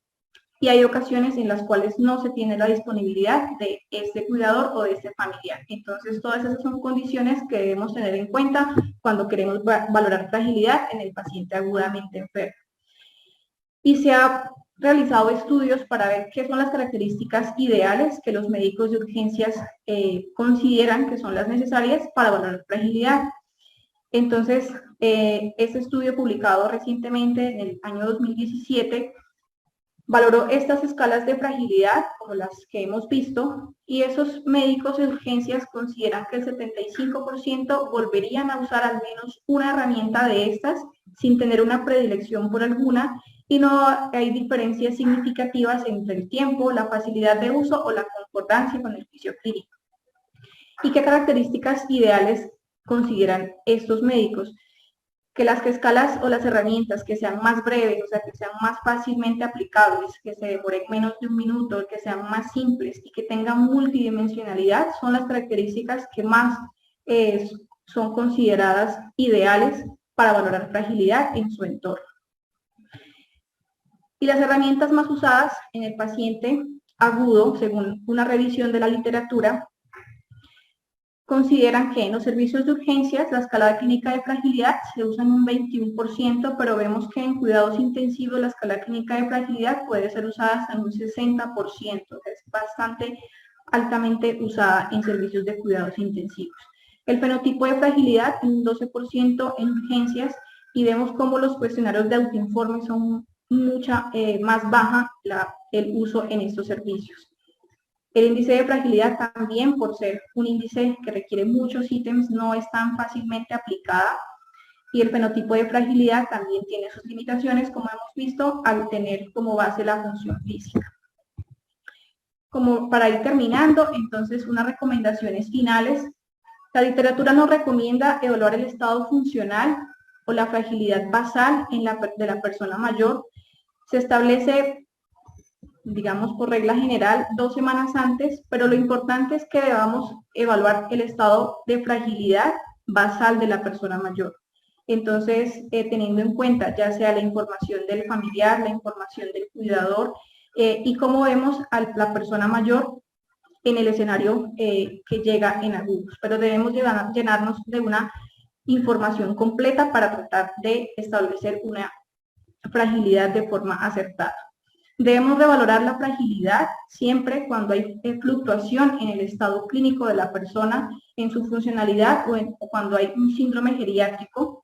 y hay ocasiones en las cuales no se tiene la disponibilidad de este cuidador o de este familiar. Entonces, todas esas son condiciones que debemos tener en cuenta cuando queremos valorar fragilidad en el paciente agudamente enfermo. Y se ha realizado estudios para ver qué son las características ideales que los médicos de urgencias consideran que son las necesarias para valorar fragilidad. Entonces, este estudio publicado recientemente en el año 2017 valoró estas escalas de fragilidad, como las que hemos visto, y esos médicos de urgencias consideran que el 75% volverían a usar al menos una herramienta de estas, sin tener una predilección por alguna, y no hay diferencias significativas entre el tiempo, la facilidad de uso o la concordancia con el juicio clínico. ¿Y qué características ideales consideran estos médicos? Que las escalas o las herramientas que sean más breves, o sea, que sean más fácilmente aplicables, que se demoren menos de un minuto, que sean más simples y que tengan multidimensionalidad, son las características que más son consideradas ideales para valorar fragilidad en su entorno. Y las herramientas más usadas en el paciente agudo, según una revisión de la literatura, consideran que en los servicios de urgencias la escala clínica de fragilidad se usa en un 21%, pero vemos que en cuidados intensivos la escala clínica de fragilidad puede ser usada hasta en un 60%, es bastante altamente usada en servicios de cuidados intensivos. El fenotipo de fragilidad en un 12% en urgencias, y vemos cómo los cuestionarios de autoinforme son mucha más baja el uso en estos servicios. El índice de fragilidad también, por ser un índice que requiere muchos ítems, no es tan fácilmente aplicada, y el fenotipo de fragilidad también tiene sus limitaciones, como hemos visto, al tener como base la función física. Como para ir terminando, entonces, unas recomendaciones finales. La literatura nos recomienda evaluar el estado funcional o la fragilidad basal de la persona mayor. Se establece, digamos, por regla general, 2 semanas antes, pero lo importante es que debamos evaluar el estado de fragilidad basal de la persona mayor. Entonces, teniendo en cuenta ya sea la información del familiar, la información del cuidador, y cómo vemos a la persona mayor en el escenario que llega en agudos. Pero debemos llenarnos de una información completa para tratar de establecer una fragilidad de forma acertada. Debemos revalorar la fragilidad siempre cuando hay fluctuación en el estado clínico de la persona, en su funcionalidad o cuando hay un síndrome geriátrico.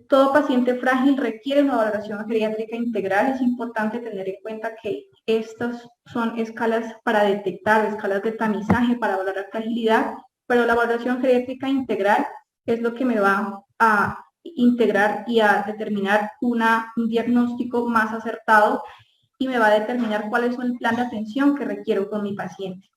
Todo paciente frágil requiere una valoración geriátrica integral. Es importante tener en cuenta que estas son escalas para detectar, escalas de tamizaje para valorar fragilidad, pero la valoración geriátrica integral es lo que me va a integrar y a determinar un diagnóstico más acertado, y me va a determinar cuál es el plan de atención que requiero con mi paciente.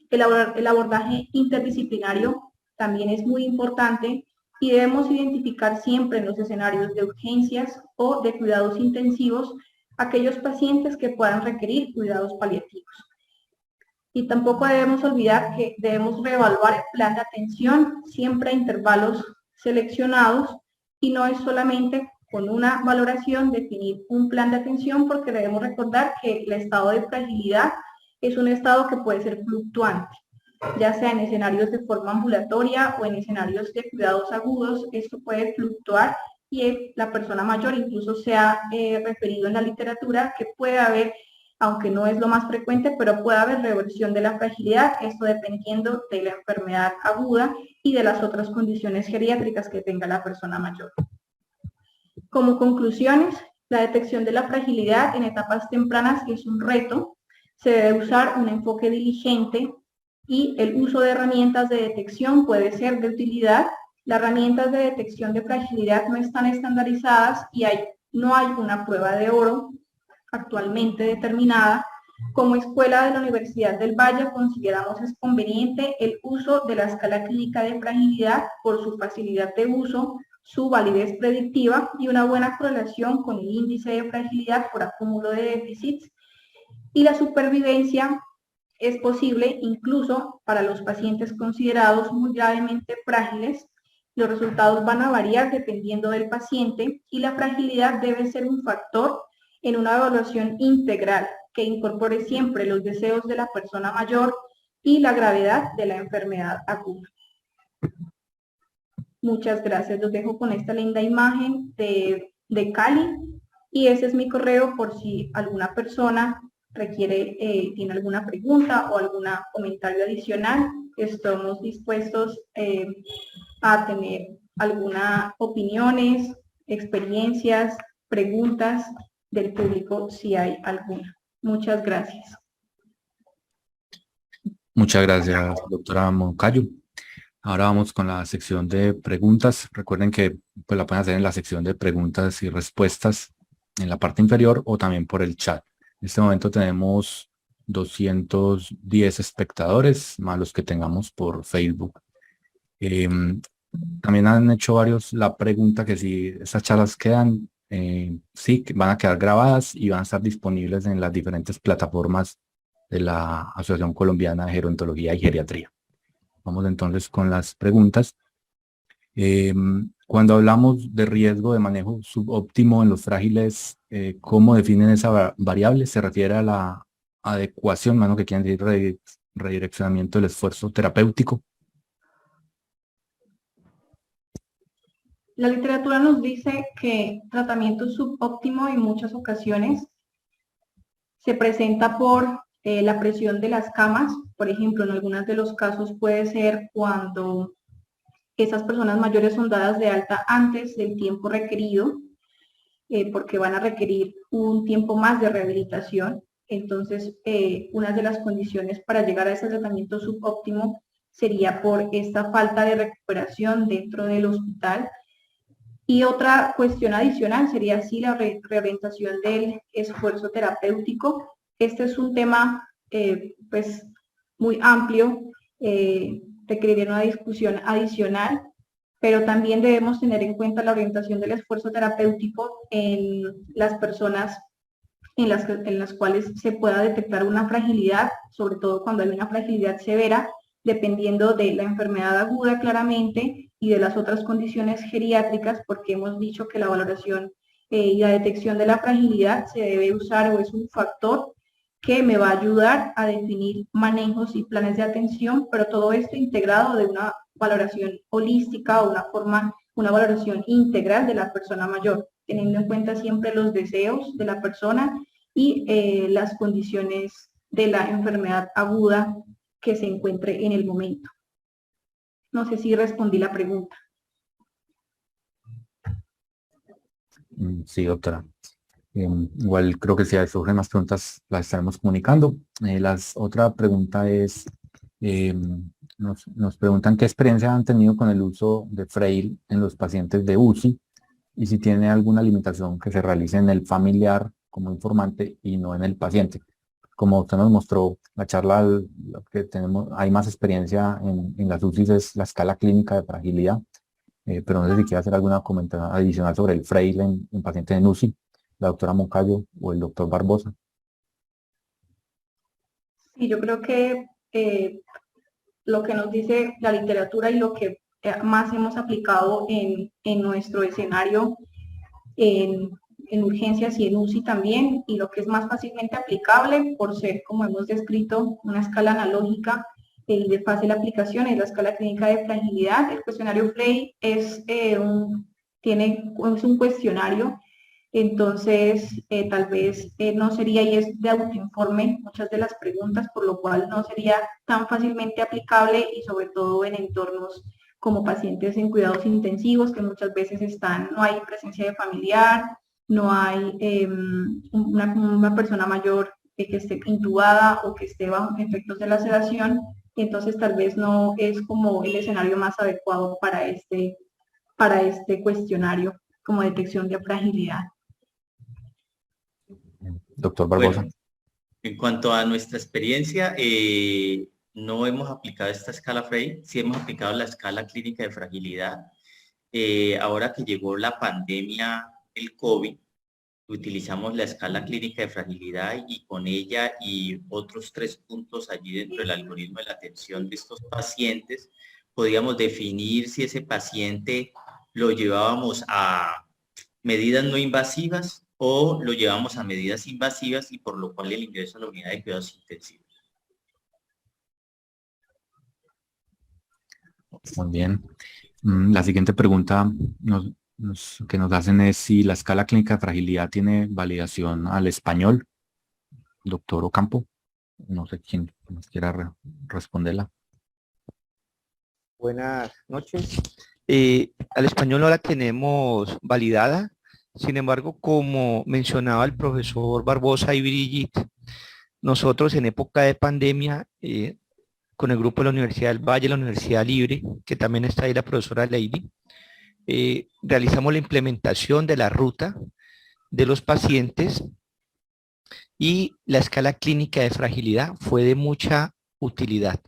El abordaje interdisciplinario también es muy importante, y debemos identificar siempre en los escenarios de urgencias o de cuidados intensivos aquellos pacientes que puedan requerir cuidados paliativos. Y tampoco debemos olvidar que debemos reevaluar el plan de atención siempre a intervalos seleccionados, y no es solamente con una valoración definir un plan de atención, porque debemos recordar que el estado de fragilidad es un estado que puede ser fluctuante, ya sea en escenarios de forma ambulatoria o en escenarios de cuidados agudos. Esto puede fluctuar, y la persona mayor incluso se ha referido en la literatura que puede haber, aunque no es lo más frecuente, pero puede haber reversión de la fragilidad, esto dependiendo de la enfermedad aguda y de las otras condiciones geriátricas que tenga la persona mayor. Como conclusiones, la detección de la fragilidad en etapas tempranas es un reto. Se debe usar un enfoque diligente, y el uso de herramientas de detección puede ser de utilidad. Las herramientas de detección de fragilidad no están estandarizadas y no hay una prueba de oro actualmente determinada. Como escuela de la Universidad del Valle consideramos es conveniente el uso de la escala clínica de fragilidad por su facilidad de uso, su validez predictiva y una buena correlación con el índice de fragilidad por acúmulo de déficits. Y la supervivencia es posible incluso para los pacientes considerados muy gravemente frágiles, Los resultados van a variar dependiendo del paciente y la fragilidad debe ser un factor en una evaluación integral que incorpore siempre los deseos de la persona mayor y la gravedad de la enfermedad aguda. Muchas gracias. Los dejo con esta linda imagen de Cali y ese es mi correo por si alguna persona requiere, tiene alguna pregunta o algún comentario adicional. Estamos dispuestos a tener algunas opiniones, experiencias, preguntas del público si hay alguna. Muchas gracias. Muchas gracias, doctora Moncayo. Ahora vamos con la sección de preguntas. Recuerden que pues, la pueden hacer en la sección de preguntas y respuestas en la parte inferior o también por el chat. En este momento tenemos 210 espectadores, más los que tengamos por Facebook. También han hecho varios la pregunta que si estas charlas quedan, sí, van a quedar grabadas y van a estar disponibles en las diferentes plataformas de la Asociación Colombiana de Gerontología y Geriatría. Vamos entonces con las preguntas. Cuando hablamos de riesgo de manejo subóptimo en los frágiles, ¿cómo definen esa variable? ¿Se refiere a la adecuación, mano que quieren decir redireccionamiento del esfuerzo terapéutico? La literatura nos dice que tratamiento subóptimo en muchas ocasiones se presenta por la presión de las camas. Por ejemplo, en algunos de los casos puede ser cuando esas personas mayores son dadas de alta antes del tiempo requerido, porque van a requerir un tiempo más de rehabilitación. Entonces, una de las condiciones para llegar a ese tratamiento subóptimo sería por esta falta de recuperación dentro del hospital. Y otra cuestión adicional sería así la reorientación del esfuerzo terapéutico. Este es un tema pues muy amplio, requeriría una discusión adicional, pero también debemos tener en cuenta la orientación del esfuerzo terapéutico en las personas en las cuales se pueda detectar una fragilidad, sobre todo cuando hay una fragilidad severa, dependiendo de la enfermedad aguda claramente y de las otras condiciones geriátricas, porque hemos dicho que la valoración y la detección de la fragilidad se debe usar o es un factor que me va a ayudar a definir manejos y planes de atención, pero todo esto integrado de una valoración holística o una valoración integral de la persona mayor, teniendo en cuenta siempre los deseos de la persona y las condiciones de la enfermedad aguda que se encuentre en el momento. No sé si respondí la pregunta. Sí, doctora. Igual creo que si surgen más preguntas las estaremos comunicando. Otra pregunta es, nos preguntan qué experiencia han tenido con el uso de Frail en los pacientes de UCI y si tiene alguna limitación que se realice en el familiar como informante y no en el paciente. Como usted nos mostró, la charla, lo que tenemos, hay más experiencia en las UCI es la escala clínica de fragilidad, pero no sé si quiere hacer alguna comentario adicional sobre el Frail en pacientes en UCI, la doctora Moncayo o el doctor Barbosa. Sí, yo creo que lo que nos dice la literatura y lo que más hemos aplicado en nuestro escenario en urgencias y en UCI también, y lo que es más fácilmente aplicable por ser, como hemos descrito, una escala analógica y de fácil aplicación, es la escala clínica de fragilidad. El cuestionario Frey es un cuestionario, entonces tal vez no sería, y es de autoinforme muchas de las preguntas, por lo cual no sería tan fácilmente aplicable y sobre todo en entornos como pacientes en cuidados intensivos, que muchas veces no hay presencia de familiar, no hay una persona mayor que esté intubada o que esté bajo efectos de la sedación, entonces tal vez no es como el escenario más adecuado para este cuestionario como detección de fragilidad. Doctor Barbosa. Bueno, en cuanto a nuestra experiencia, no hemos aplicado esta escala Frey, sí hemos aplicado la escala clínica de fragilidad. Ahora que llegó la pandemia, el COVID, utilizamos la escala clínica de fragilidad y con ella y otros 3 puntos allí dentro del algoritmo de la atención de estos pacientes, podíamos definir si ese paciente lo llevábamos a medidas no invasivas o lo llevamos a medidas invasivas y por lo cual el ingreso a la unidad de cuidados intensivos. Muy bien. La siguiente pregunta que nos hacen es si la escala clínica de fragilidad tiene validación al español. Doctor Ocampo, no sé quién nos quiera responderla. Buenas noches. Al español no la tenemos validada. Sin embargo, como mencionaba el profesor Barbosa y Brigitte, nosotros en época de pandemia, con el grupo de la Universidad del Valle, la Universidad Libre, que también está ahí la profesora Lady, realizamos la implementación de la ruta de los pacientes y la escala clínica de fragilidad fue de mucha utilidad.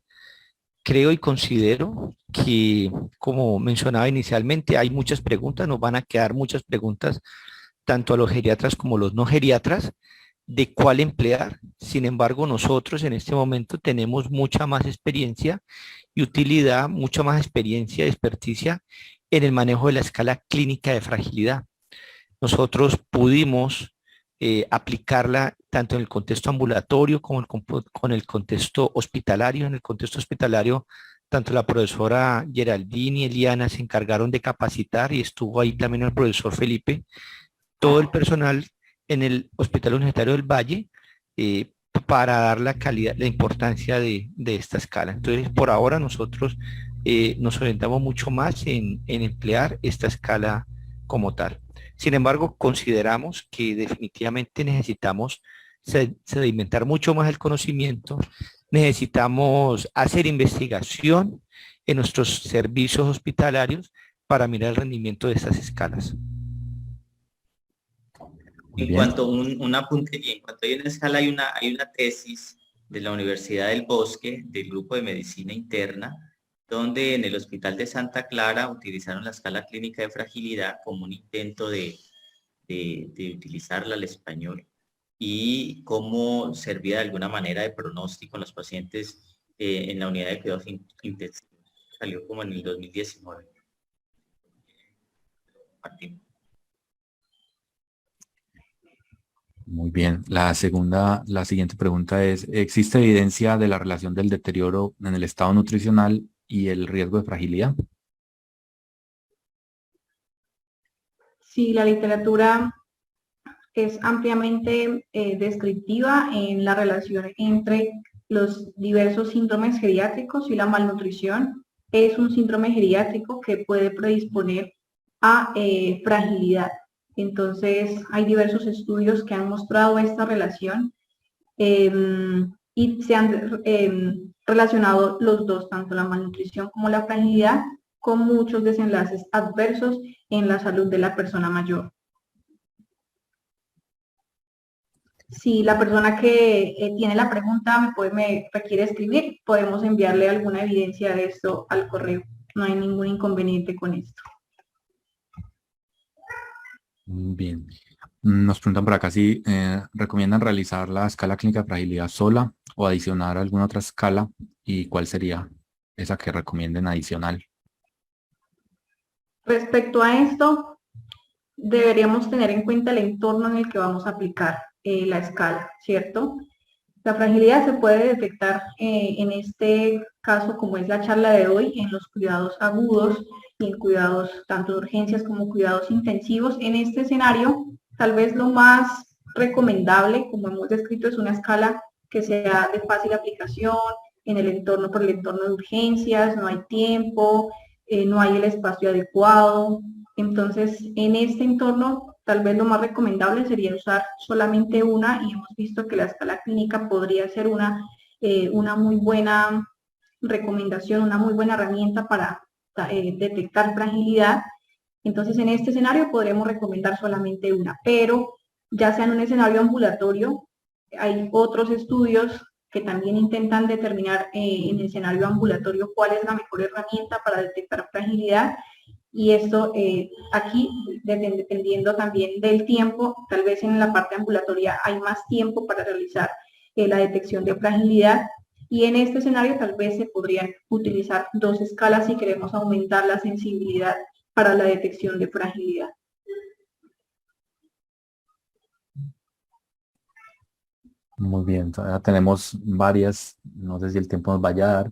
Creo y considero que, como mencionaba inicialmente, hay muchas preguntas, nos van a quedar muchas preguntas, tanto a los geriatras como a los no geriatras, de cuál emplear. Sin embargo, nosotros en este momento tenemos mucha más experiencia y utilidad, mucha más experiencia y experticia en el manejo de la escala clínica de fragilidad. Nosotros pudimos aplicarla tanto en el contexto ambulatorio como con el contexto hospitalario. En el contexto hospitalario, tanto la profesora Geraldine y Eliana se encargaron de capacitar y estuvo ahí también el profesor Felipe, todo el personal en el Hospital Universitario del Valle para dar la calidad, la importancia de esta escala. Entonces, por ahora nosotros nos orientamos mucho más en emplear esta escala como tal. Sin embargo, consideramos que definitivamente necesitamos sedimentar mucho más el conocimiento, necesitamos hacer investigación en nuestros servicios hospitalarios para mirar el rendimiento de estas escalas. En cuanto a un apunte, en cuanto hay una escala, hay una tesis de la Universidad del Bosque, del grupo de medicina interna, donde en el Hospital de Santa Clara utilizaron la escala clínica de fragilidad como un intento de utilizarla al español y cómo servía de alguna manera de pronóstico en los pacientes en la unidad de cuidados intensivos. Salió como en el 2019. Muy bien. La siguiente pregunta es, ¿existe evidencia de la relación del deterioro en el estado nutricional y el riesgo de fragilidad? Sí, la literatura es ampliamente descriptiva en la relación entre los diversos síndromes geriátricos y la malnutrición. Es un síndrome geriátrico que puede predisponer a fragilidad. Entonces, hay diversos estudios que han mostrado esta relación y se han relacionado los dos, tanto la malnutrición como la fragilidad, con muchos desenlaces adversos en la salud de la persona mayor. Si la persona que tiene la pregunta me requiere escribir, podemos enviarle alguna evidencia de esto al correo. No hay ningún inconveniente con esto. Bien. Nos preguntan por acá si recomiendan realizar la escala clínica de fragilidad sola o adicionar alguna otra escala y cuál sería esa que recomienden adicional. Respecto a esto, deberíamos tener en cuenta el entorno en el que vamos a aplicar la escala, ¿cierto? La fragilidad se puede detectar en este caso, como es la charla de hoy, en los cuidados agudos y en cuidados tanto de urgencias como cuidados intensivos. En este escenario, tal vez lo más recomendable, como hemos descrito, es una escala que sea de fácil aplicación en el entorno, por el entorno de urgencias, no hay tiempo, no hay el espacio adecuado. Entonces, en este entorno, tal vez lo más recomendable sería usar solamente una, y hemos visto que la escala clínica podría ser una muy buena recomendación, una muy buena herramienta para detectar fragilidad. Entonces, en este escenario podremos recomendar solamente una, pero ya sea en un escenario ambulatorio, hay otros estudios que también intentan determinar en el escenario ambulatorio cuál es la mejor herramienta para detectar fragilidad. Y esto aquí, dependiendo también del tiempo, tal vez en la parte ambulatoria hay más tiempo para realizar la detección de fragilidad. Y en este escenario tal vez se podrían utilizar 2 escalas si queremos aumentar la sensibilidad para la detección de fragilidad. Muy bien, todavía tenemos varias, no sé si el tiempo nos vaya a dar.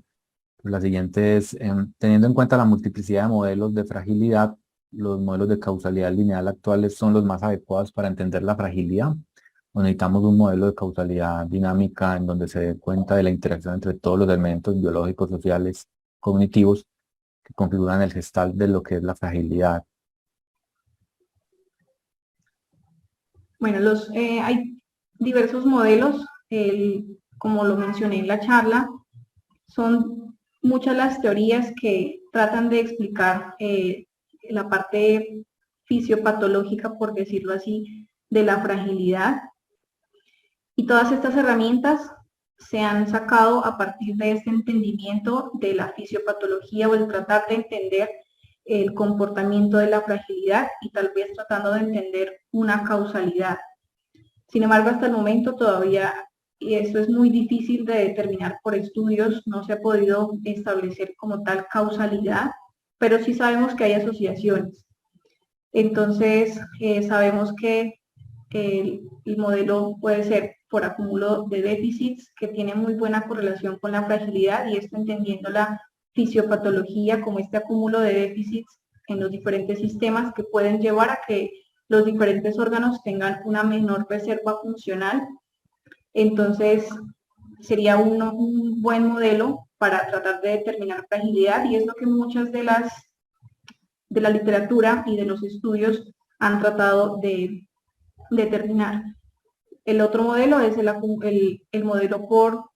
La siguiente es, teniendo en cuenta la multiplicidad de modelos de fragilidad, los modelos de causalidad lineal actuales son los más adecuados para entender la fragilidad. O necesitamos un modelo de causalidad dinámica en donde se dé cuenta de la interacción entre todos los elementos biológicos, sociales, cognitivos que configuran el gestalt de lo que es la fragilidad. Bueno, hay diversos modelos, como lo mencioné en la charla, son muchas las teorías que tratan de explicar la parte fisiopatológica, por decirlo así, de la fragilidad. Y todas estas herramientas se han sacado a partir de este entendimiento de la fisiopatología o el tratar de entender el comportamiento de la fragilidad y tal vez tratando de entender una causalidad. Sin embargo, hasta el momento todavía, y esto es muy difícil de determinar por estudios, no se ha podido establecer como tal causalidad, pero sí sabemos que hay asociaciones. Entonces, sabemos que el modelo puede ser por acúmulo de déficits, que tiene muy buena correlación con la fragilidad, y esto entendiendo la fisiopatología como este acúmulo de déficits en los diferentes sistemas que pueden llevar a que los diferentes órganos tengan una menor reserva funcional. Entonces, sería un buen modelo para tratar de determinar fragilidad, y es lo que muchas de la literatura y de los estudios han tratado de determinar. El otro modelo es el modelo por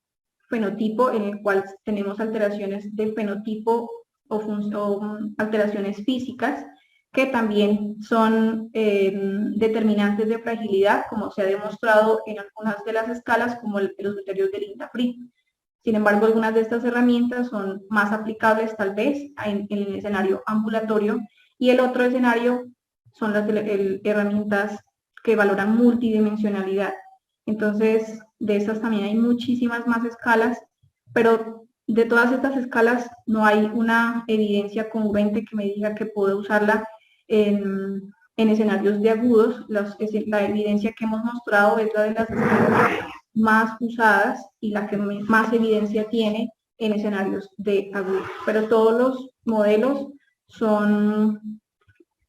fenotipo, en el cual tenemos alteraciones de fenotipo o alteraciones físicas que también son determinantes de fragilidad, como se ha demostrado en algunas de las escalas, como los criterios del INTAFRI. Sin embargo, algunas de estas herramientas son más aplicables tal vez en el escenario ambulatorio, y el otro escenario son las herramientas que valoran multidimensionalidad. Entonces, de estas también hay muchísimas más escalas, pero de todas estas escalas no hay una evidencia congruente que me diga que puedo usarla en escenarios de agudos. La evidencia que hemos mostrado es la de las escalas más usadas y la que más evidencia tiene en escenarios de agudos. Pero todos los modelos son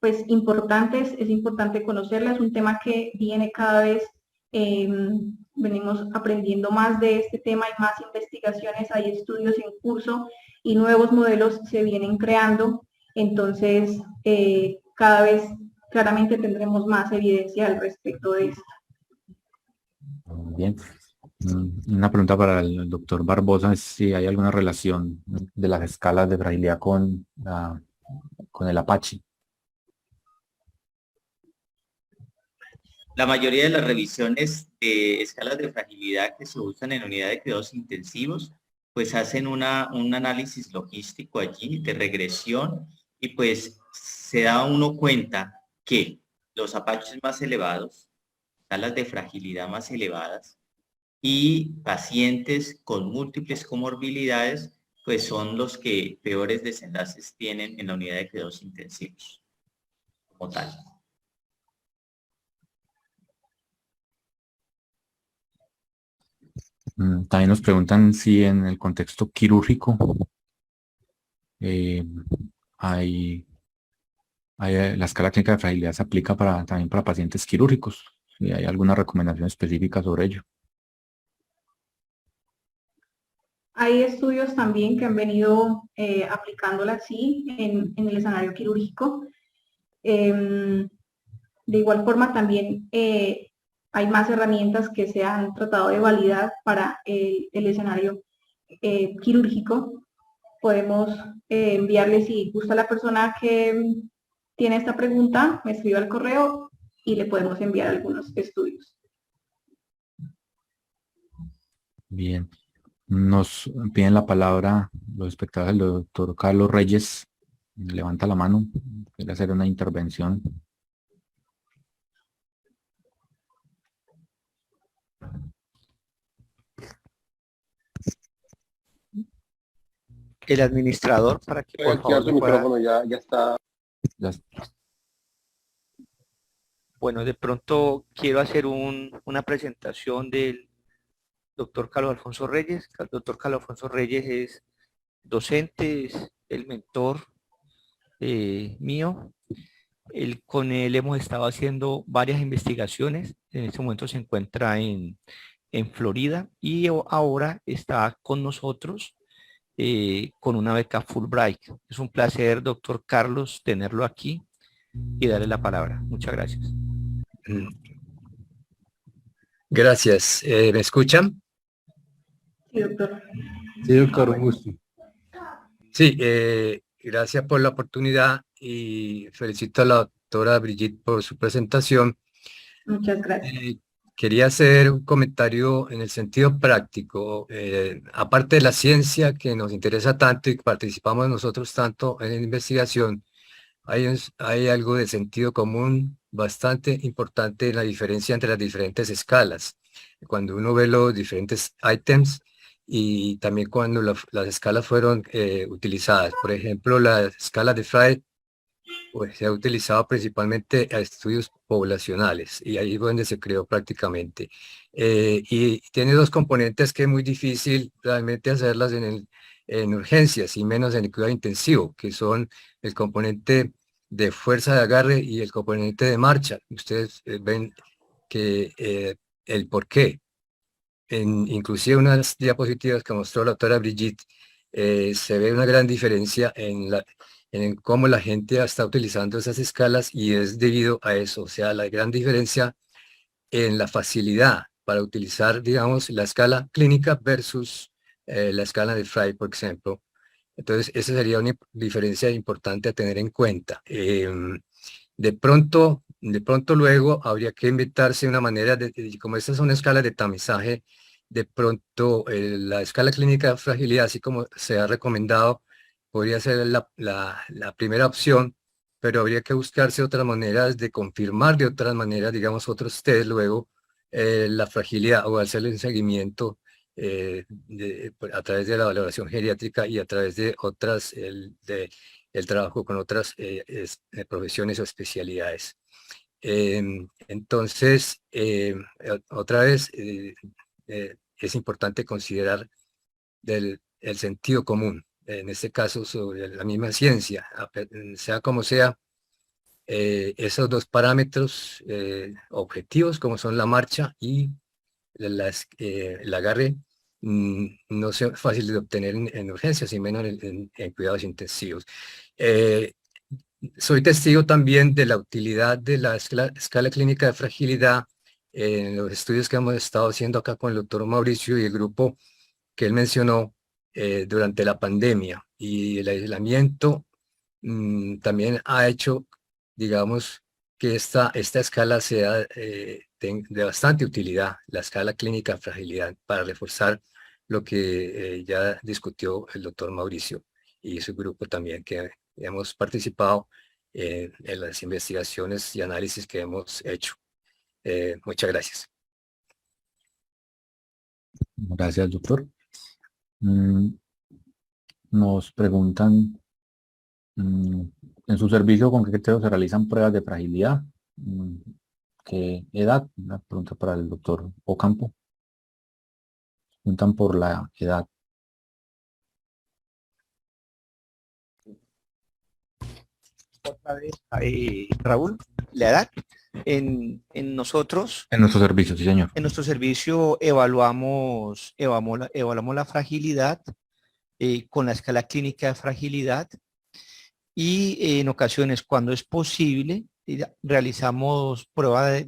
pues importantes, es importante conocerla, es un tema que viene cada vez, venimos aprendiendo más de este tema, hay más investigaciones, hay estudios en curso y nuevos modelos se vienen creando, entonces cada vez claramente tendremos más evidencia al respecto de esto. Bien. Una pregunta para el doctor Barbosa es si hay alguna relación de las escalas de fragilidad con el Apache. La mayoría de las revisiones de escalas de fragilidad que se usan en unidad de cuidados intensivos, pues hacen un análisis logístico allí de regresión, y pues se da uno cuenta que los Apaches más elevados, escalas de fragilidad más elevadas, y pacientes con múltiples comorbilidades, pues son los que peores desenlaces tienen en la unidad de cuidados intensivos como tal. También nos preguntan si en el contexto quirúrgico la escala clínica de fragilidad se aplica también para pacientes quirúrgicos. Si hay alguna recomendación específica sobre ello. Hay estudios también que han venido aplicándola así en el escenario quirúrgico. De igual forma, también hay más herramientas que se han tratado de validar para el escenario quirúrgico. Podemos enviarle, si gusta la persona que tiene esta pregunta, me escribe al correo y le podemos enviar algunos estudios. Bien. Nos piden la palabra los espectadores, el doctor Carlos Reyes. Levanta la mano. Quiere hacer una intervención. el administrador para que Puede por favor activar su me pueda... micrófono, ya está. Bueno, de pronto quiero hacer una presentación del doctor Carlos Alfonso Reyes. El doctor Carlos Alfonso Reyes es docente, es el mentor mío. Con él hemos estado haciendo varias investigaciones. En este momento se encuentra en Florida y ahora está con nosotros con una beca Fulbright. Es un placer, doctor Carlos, tenerlo aquí y darle la palabra. Muchas gracias. Gracias. ¿Me escuchan? Sí, doctor. Sí, doctor, un gusto. Sí, gracias por la oportunidad y felicito a la doctora Brigitte por su presentación. Muchas gracias. Quería hacer un comentario en el sentido práctico. Aparte de la ciencia que nos interesa tanto y participamos nosotros tanto en la investigación, hay algo de sentido común bastante importante en la diferencia entre las diferentes escalas. Cuando uno ve los diferentes ítems y también cuando las escalas fueron utilizadas. Por ejemplo, la escala de Frey pues, se ha utilizado principalmente a estudios poblacionales y ahí es donde se creó prácticamente. Y tiene dos componentes que es muy difícil realmente hacerlas en urgencias y menos en el cuidado intensivo, que son el componente de fuerza de agarre y el componente de marcha. Ustedes ven que el por qué. Inclusive unas diapositivas que mostró la doctora Brigitte, se ve una gran diferencia en cómo la gente está utilizando esas escalas y es debido a eso, o sea, la gran diferencia en la facilidad para utilizar, digamos, la escala clínica versus la escala de Frey, por ejemplo. Entonces, esa sería una diferencia importante a tener en cuenta. De pronto luego habría que inventarse una manera como esta es una escala de tamizaje, de pronto la escala clínica de fragilidad, así como se ha recomendado, podría ser la primera opción, pero habría que buscarse otras maneras de confirmar de otras maneras, digamos, otros test luego la fragilidad o hacerle un seguimiento a través de la valoración geriátrica y a través de otras, el trabajo con otras profesiones o especialidades. Entonces, otra vez, es importante considerar el sentido común, en este caso sobre la misma ciencia, sea como sea, esos dos parámetros objetivos como son la marcha y el agarre, no es fácil de obtener en urgencias y menos en cuidados intensivos. Soy testigo también de la utilidad de la escala clínica de fragilidad en los estudios que hemos estado haciendo acá con el doctor Mauricio y el grupo que él mencionó durante la pandemia. Y el aislamiento también ha hecho, digamos, que esta escala sea de bastante utilidad, la escala clínica de fragilidad, para reforzar lo que ya discutió el doctor Mauricio y su grupo también, que hemos participado en las investigaciones y análisis que hemos hecho. Muchas gracias. Gracias, doctor. Nos preguntan, en su servicio, ¿con qué criterio se realizan pruebas de fragilidad? ¿Qué edad? Una pregunta para el doctor Ocampo. Preguntan por la edad. Otra vez, Raúl, la edad. En nosotros, En nuestro servicio, sí, señor. en nuestro servicio evaluamos la fragilidad con la escala clínica de fragilidad y en ocasiones, cuando es posible, realizamos prueba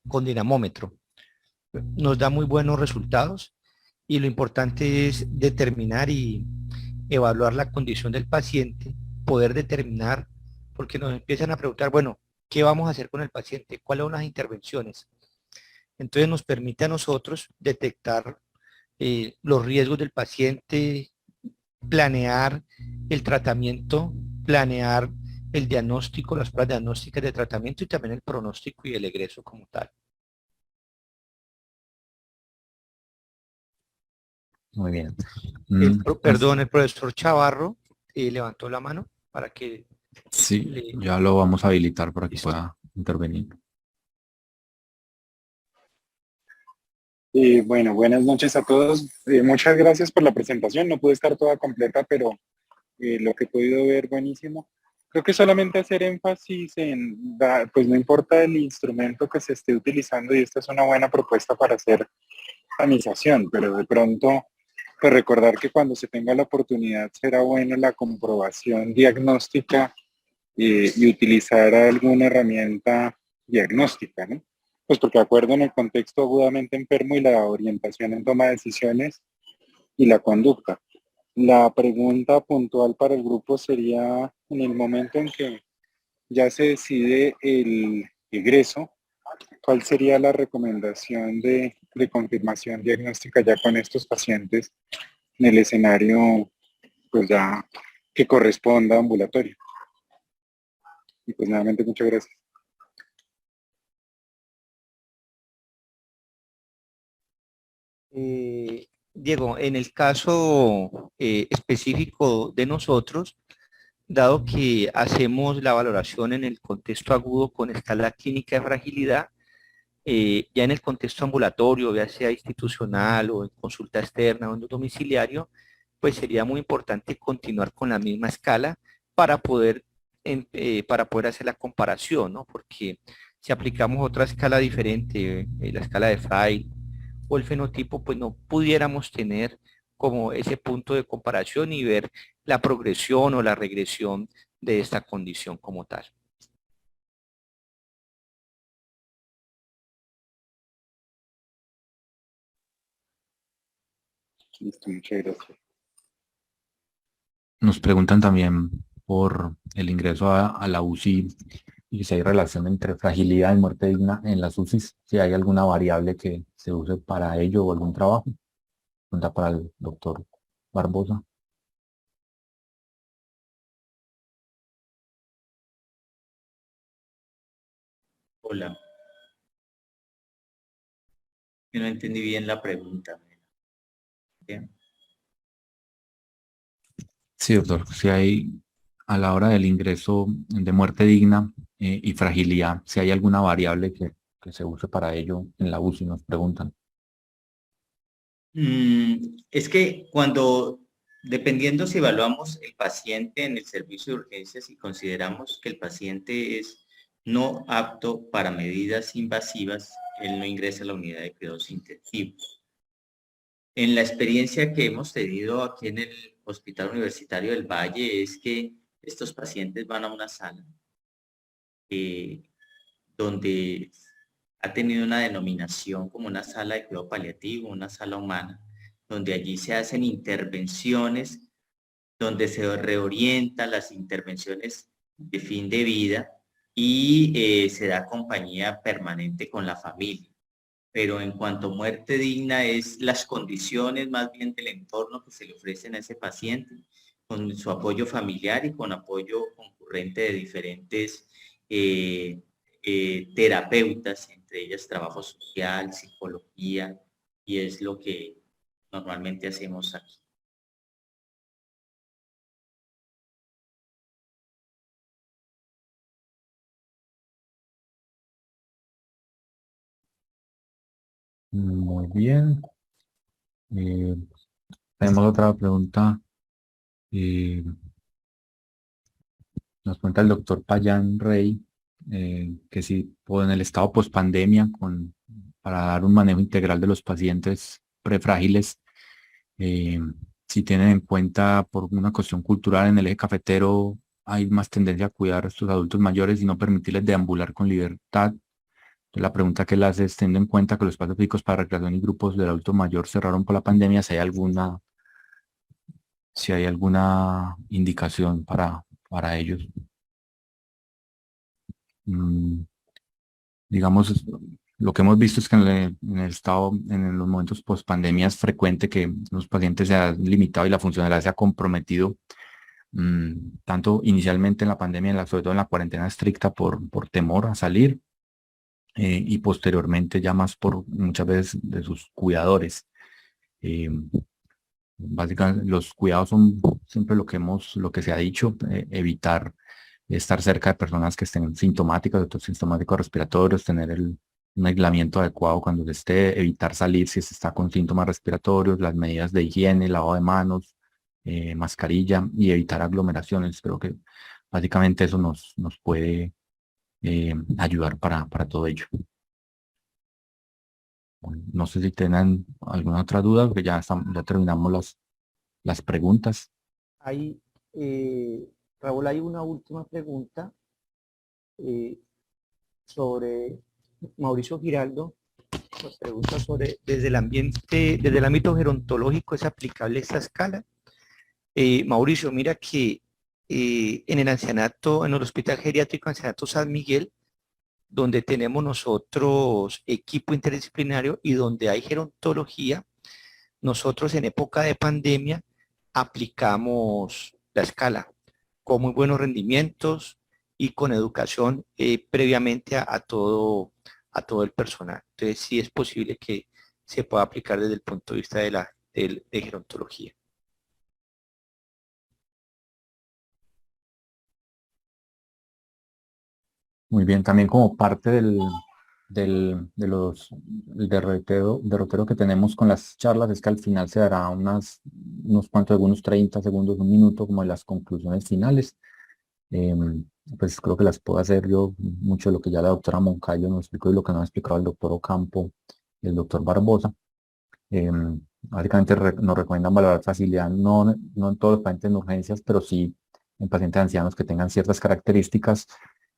con dinamómetro. Nos da muy buenos resultados y lo importante es determinar y evaluar la condición del paciente, poder determinar, porque nos empiezan a preguntar, bueno, ¿qué vamos a hacer con el paciente? ¿Cuáles son las intervenciones? Entonces nos permite a nosotros detectar los riesgos del paciente, planear el tratamiento, planear el diagnóstico, las pruebas diagnósticas de tratamiento y también el pronóstico y el egreso como tal. Muy bien. Perdón, el profesor Chavarro levantó la mano para que Sí, ya lo vamos a habilitar para que Listo. pueda intervenir. Bueno, buenas noches a todos. Muchas gracias por la presentación. No pude estar toda completa, pero lo que he podido ver, buenísimo. Creo que solamente hacer énfasis en, pues no importa el instrumento que se esté utilizando, y esta es una buena propuesta para hacer organización, pero de pronto, pues recordar que cuando se tenga la oportunidad será bueno la comprobación diagnóstica y utilizar alguna herramienta diagnóstica, ¿no? Pues porque de acuerdo en el contexto agudamente enfermo y la orientación en toma de decisiones y la conducta. La pregunta puntual para el grupo sería, en el momento en que ya se decide el egreso, ¿cuál sería la recomendación de confirmación diagnóstica ya con estos pacientes en el escenario, pues ya que corresponda a ambulatorio? Y pues nuevamente muchas gracias. Diego, en el caso específico de nosotros, dado que hacemos la valoración en el contexto agudo con escala clínica de fragilidad, ya en el contexto ambulatorio, ya sea institucional o en consulta externa o en domiciliario, pues sería muy importante continuar con la misma escala para poder hacer la comparación, ¿no? Porque si aplicamos otra escala diferente, la escala de Frail o el fenotipo, pues no pudiéramos tener como ese punto de comparación y ver la progresión o la regresión de esta condición como tal. Listo, muchas gracias. Nos preguntan también por el ingreso a la UCI y si hay relación entre fragilidad y muerte digna en las UCIs, si hay alguna variable que se use para ello o algún trabajo. Pregunta para el doctor Barbosa. Hola. Yo no entendí bien la pregunta. Bien. Sí, doctor, si hay a la hora del ingreso de muerte digna y fragilidad, si hay alguna variable que se use para ello en la UCI, nos preguntan. Es que dependiendo si evaluamos el paciente en el servicio de urgencias y consideramos que el paciente es no apto para medidas invasivas, él no ingresa a la unidad de cuidados intensivos. En la experiencia que hemos tenido aquí en el Hospital Universitario del Valle es que estos pacientes van a una sala donde ha tenido una denominación como una sala de cuidado paliativo, una sala humana, donde allí se hacen intervenciones, donde se reorientan las intervenciones de fin de vida y se da compañía permanente con la familia. Pero en cuanto a muerte digna es las condiciones más bien del entorno que se le ofrecen a ese paciente, con su apoyo familiar y con apoyo concurrente de diferentes terapeutas, entre ellas trabajo social, psicología, y es lo que normalmente hacemos aquí. Muy bien. Tenemos otra pregunta. Nos cuenta el doctor Payán Rey que si en el estado pospandemia, para dar un manejo integral de los pacientes prefrágiles, si tienen en cuenta por una cuestión cultural en el eje cafetero, hay más tendencia a cuidar a estos adultos mayores y no permitirles deambular con libertad. Entonces, la pregunta que él hace es, teniendo en cuenta que los espacios físicos para recreación y grupos del adulto mayor cerraron por la pandemia, si hay alguna indicación para ellos. Digamos, lo que hemos visto es que en el estado, en los momentos post pandemia es frecuente que los pacientes se han limitado y la funcionalidad se ha comprometido, tanto inicialmente en la pandemia, sobre todo en la cuarentena estricta por temor a salir, y posteriormente ya más por muchas veces de sus cuidadores. Básicamente, los cuidados son siempre lo que se ha dicho, evitar estar cerca de personas que estén sintomáticas, otros sintomáticos respiratorios, tener un aislamiento adecuado cuando se esté, evitar salir si se está con síntomas respiratorios, las medidas de higiene, lavado de manos, mascarilla y evitar aglomeraciones. Creo que básicamente eso nos puede ayudar para todo ello. Bueno, no sé si tengan alguna otra duda, porque ya terminamos las preguntas. Hay, Raúl, hay una última pregunta sobre Mauricio Giraldo. Nos pregunta sobre, desde el ambiente, desde el ámbito gerontológico, ¿es aplicable esta escala? Mauricio, mira que en el ancianato, en el Hospital Geriátrico Ancianato San Miguel, donde tenemos nosotros equipo interdisciplinario y donde hay gerontología, nosotros en época de pandemia aplicamos la escala con muy buenos rendimientos y con educación previamente a todo el personal. Entonces sí es posible que se pueda aplicar desde el punto de vista de gerontología. Muy bien, también como parte del derrotero que tenemos con las charlas es que al final se dará unos cuantos, algunos 30 segundos, un minuto, como de las conclusiones finales. Pues creo que las puedo hacer yo, mucho de lo que ya la doctora Moncayo nos explicó y lo que nos ha explicado el doctor Ocampo y el doctor Barbosa. Básicamente nos recomiendan valorar facilidad, no en todos los pacientes en urgencias, pero sí en pacientes ancianos que tengan ciertas características,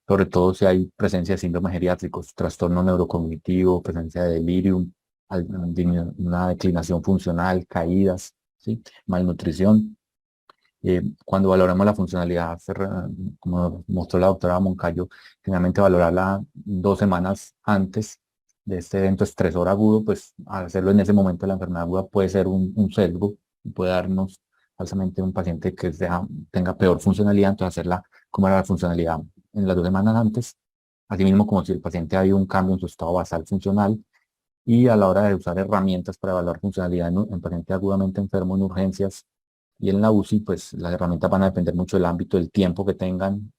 sobre todo si hay presencia de síndromes geriátricos, trastorno neurocognitivo, presencia de delirium, una declinación funcional, caídas, ¿sí? Malnutrición. Cuando valoramos la funcionalidad, como mostró la doctora Moncayo, generalmente valorarla 2 semanas antes de este evento estresor agudo, pues al hacerlo en ese momento de la enfermedad aguda puede ser un sesgo, puede darnos falsamente un paciente que tenga peor funcionalidad, entonces hacerla como era la funcionalidad en las 2 semanas antes, asimismo como si el paciente ha habido un cambio en su estado basal funcional, y a la hora de usar herramientas para evaluar funcionalidad en paciente agudamente enfermo en urgencias y en la UCI, pues las herramientas van a depender mucho del ámbito, del tiempo que tengan,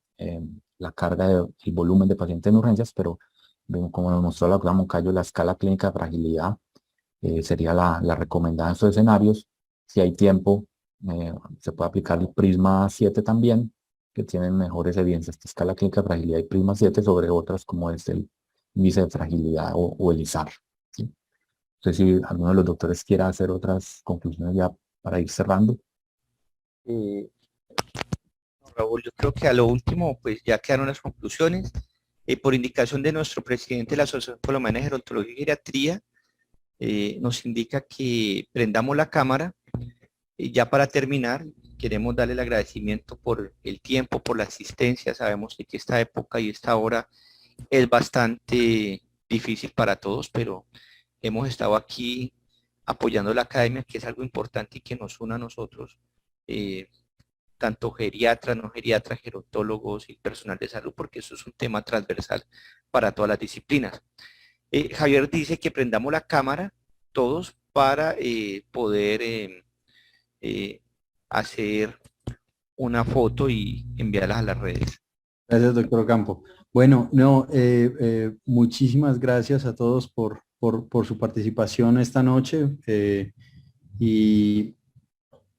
la carga, el volumen de pacientes en urgencias, pero como nos mostró la doctora Moncayo, la escala clínica de fragilidad sería la recomendada en estos escenarios. Si hay tiempo, se puede aplicar el Prisma 7 también, que tienen mejores evidencias, esta escala clínica de fragilidad y Prisma 7 sobre otras como es el índice de fragilidad o el ISAR. ¿Sí? No sé si alguno de los doctores quiera hacer otras conclusiones ya para ir cerrando. Raúl, yo creo que a lo último, pues ya quedaron las conclusiones. Por indicación de nuestro presidente de la Asociación Colombiana de Gerontología y Geriatría, nos indica que prendamos la cámara. Ya para terminar, queremos darle el agradecimiento por el tiempo, por la asistencia. Sabemos que esta época y esta hora es bastante difícil para todos, pero hemos estado aquí apoyando la academia, que es algo importante y que nos une a nosotros, tanto geriatras, no geriatras, gerontólogos y personal de salud, porque eso es un tema transversal para todas las disciplinas. Javier dice que prendamos la cámara todos para poder hacer una foto y enviarlas a las redes. Gracias, doctor Campo. Bueno, no, muchísimas gracias a todos por su participación esta noche y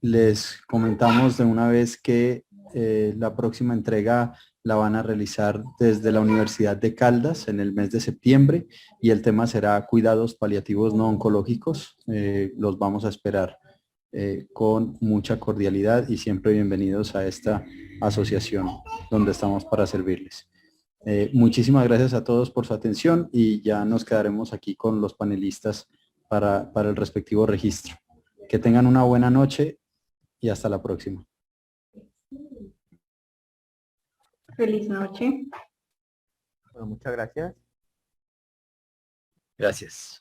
les comentamos de una vez que la próxima entrega la van a realizar desde la Universidad de Caldas en el mes de septiembre y el tema será cuidados paliativos no oncológicos. Los vamos a esperar con mucha cordialidad y siempre bienvenidos a esta asociación donde estamos para servirles. Muchísimas gracias a todos por su atención y ya nos quedaremos aquí con los panelistas para el respectivo registro. Que tengan una buena noche y hasta la próxima. Feliz noche. Bueno, muchas gracias. Gracias.